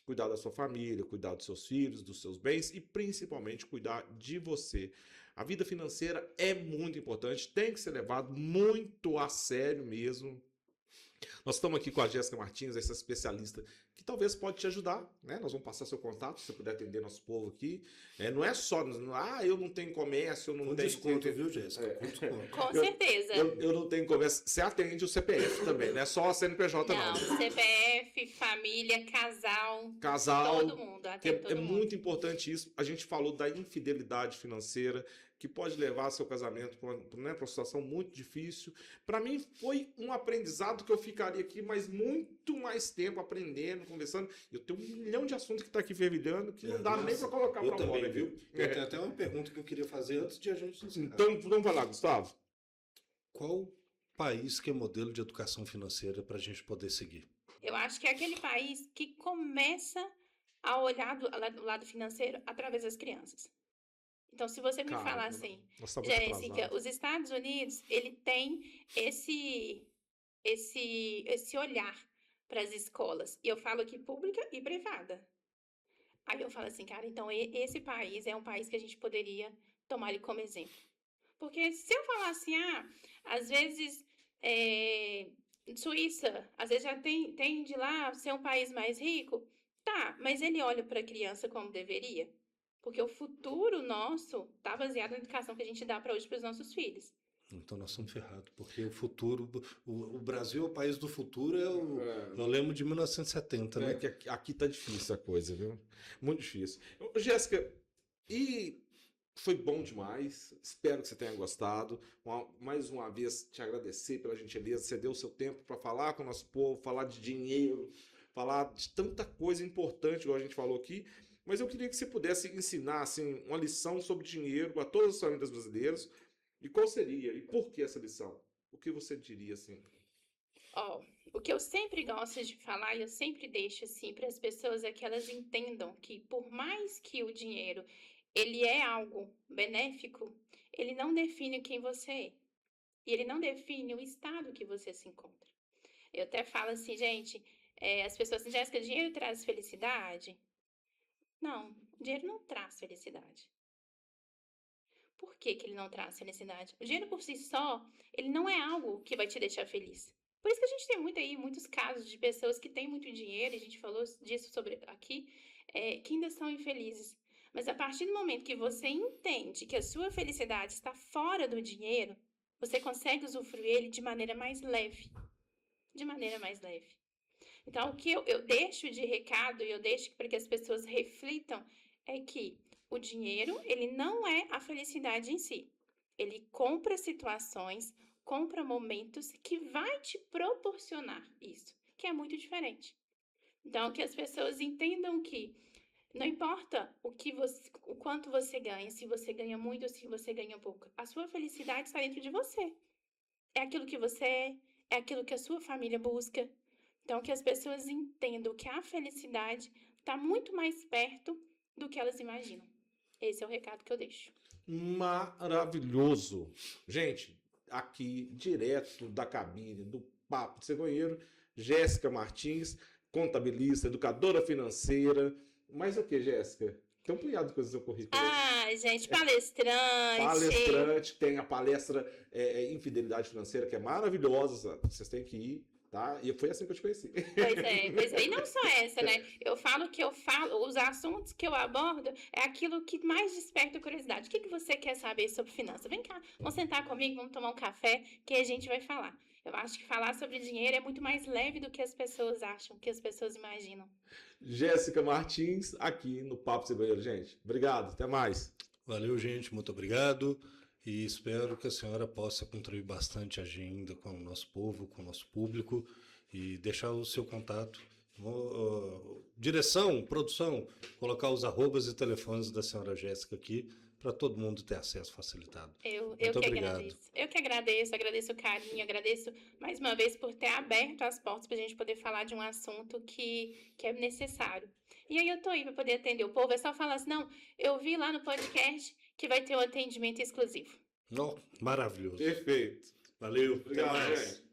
Cuidar da sua família, cuidar dos seus filhos, dos seus bens e principalmente cuidar de você. A vida financeira é muito importante, tem que ser levado muito a sério mesmo. Nós estamos aqui com a Jéssica Martins, essa especialista, que talvez pode te ajudar, né? Nós vamos passar seu contato, se você puder atender nosso povo aqui. Não é só, eu não tenho comércio, eu não Com tenho... desconto, viu, Jéssica? Com desconto. Com certeza. Eu não tenho comércio. Você atende o CPF também, não é só a CNPJ não. CPF, família, Casal. todo mundo, atende todo mundo. Muito importante isso. A gente falou da infidelidade financeira, que pode levar seu casamento para uma situação muito difícil. Para mim foi um aprendizado que eu ficaria aqui mais muito mais tempo aprendendo, conversando. Eu tenho 1 milhão de assuntos que está aqui fervilhando que não dá nem para colocar para fora, viu? Eu tenho até uma pergunta que eu queria fazer antes de a gente encerrar. Então, vamos falar, Gustavo. Qual país que é modelo de educação financeira para a gente poder seguir? Eu acho que é aquele país que começa a olhar do lado financeiro através das crianças. Então, se você me Cara, falar assim, nós estamos Jéssica, atrasados. os Estados Unidos, ele tem esse olhar para as escolas. E eu falo aqui pública e privada. Aí eu falo assim, cara, então esse país é um país que a gente poderia tomar ele como exemplo. Porque se eu falar assim, às vezes Suíça, às vezes já tem de lá ser um país mais rico, tá, mas ele olha para a criança como deveria? Porque o futuro nosso está baseado na educação que a gente dá para hoje para os nossos filhos. Então nós estamos ferrados, porque o futuro, o Brasil é o país do futuro, eu lembro de 1970, né? Que aqui tá difícil a coisa, viu? Muito difícil. Jéssica, e foi bom demais. Espero que você tenha gostado. Mais uma vez, te agradecer pela gentileza. Você deu o seu tempo para falar com o nosso povo, falar de dinheiro, falar de tanta coisa importante, igual a gente falou aqui. Mas eu queria que você pudesse ensinar assim, uma lição sobre dinheiro a todas as famílias brasileiras. E qual seria? E por que essa lição? O que você diria assim? O que eu sempre gosto de falar e eu sempre deixo assim para as pessoas é que elas entendam que por mais que o dinheiro ele é algo benéfico, ele não define quem você é. E ele não define o estado que você se encontra. Eu até falo assim, gente, as pessoas dizem, Jéssica, dinheiro traz felicidade? Não, dinheiro não traz felicidade. Por que ele não traz felicidade? O dinheiro por si só, ele não é algo que vai te deixar feliz. Por isso que a gente tem muitos casos de pessoas que têm muito dinheiro, e a gente falou disso aqui, que ainda são infelizes. Mas a partir do momento que você entende que a sua felicidade está fora do dinheiro, você consegue usufruir ele de maneira mais leve. De maneira mais leve. Então, o que eu deixo de recado e eu deixo para que as pessoas reflitam é que o dinheiro, ele não é a felicidade em si. Ele compra situações, compra momentos que vai te proporcionar isso, que é muito diferente. Então, que as pessoas entendam que não importa o quanto você ganha, se você ganha muito ou se você ganha pouco, a sua felicidade está dentro de você. É aquilo que você é aquilo que a sua família busca. Então, que as pessoas entendam que a felicidade está muito mais perto do que elas imaginam. Esse é o recado que eu deixo. Maravilhoso. Gente, aqui, direto da cabine do Papo de Cegonheiro, Jéssica Martins, contabilista, educadora financeira. Mais o que, Jéssica? Tem um punhado de coisas no seu currículo. Gente, palestrante. Palestrante, tem a palestra Infidelidade Financeira, que é maravilhosa, vocês têm que ir, tá? E foi assim que eu te conheci. Pois é. E não só essa, né? Os assuntos que eu abordo é aquilo que mais desperta curiosidade. O que você quer saber sobre finanças? Vem cá, vamos sentar comigo, vamos tomar um café, que a gente vai falar. Eu acho que falar sobre dinheiro é muito mais leve do que as pessoas acham, que as pessoas imaginam. Jéssica Martins, aqui no Papo Cegonheiro, gente. Obrigado, até mais. Valeu, gente, muito obrigado. E espero que a senhora possa contribuir bastante ainda com o nosso povo, com o nosso público e deixar o seu contato. Direção, produção, colocar os arrobas e telefones da senhora Jéssica aqui para todo mundo ter acesso facilitado. Eu Muito que obrigado. agradeço. Eu que agradeço o carinho, agradeço mais uma vez por ter aberto as portas para a gente poder falar de um assunto que é necessário. E aí eu tô aí para poder atender o povo. É só falar assim, não, eu vi lá no podcast que vai ter um atendimento exclusivo. Não, maravilhoso. Perfeito. Valeu, Obrigado, até mais. gente.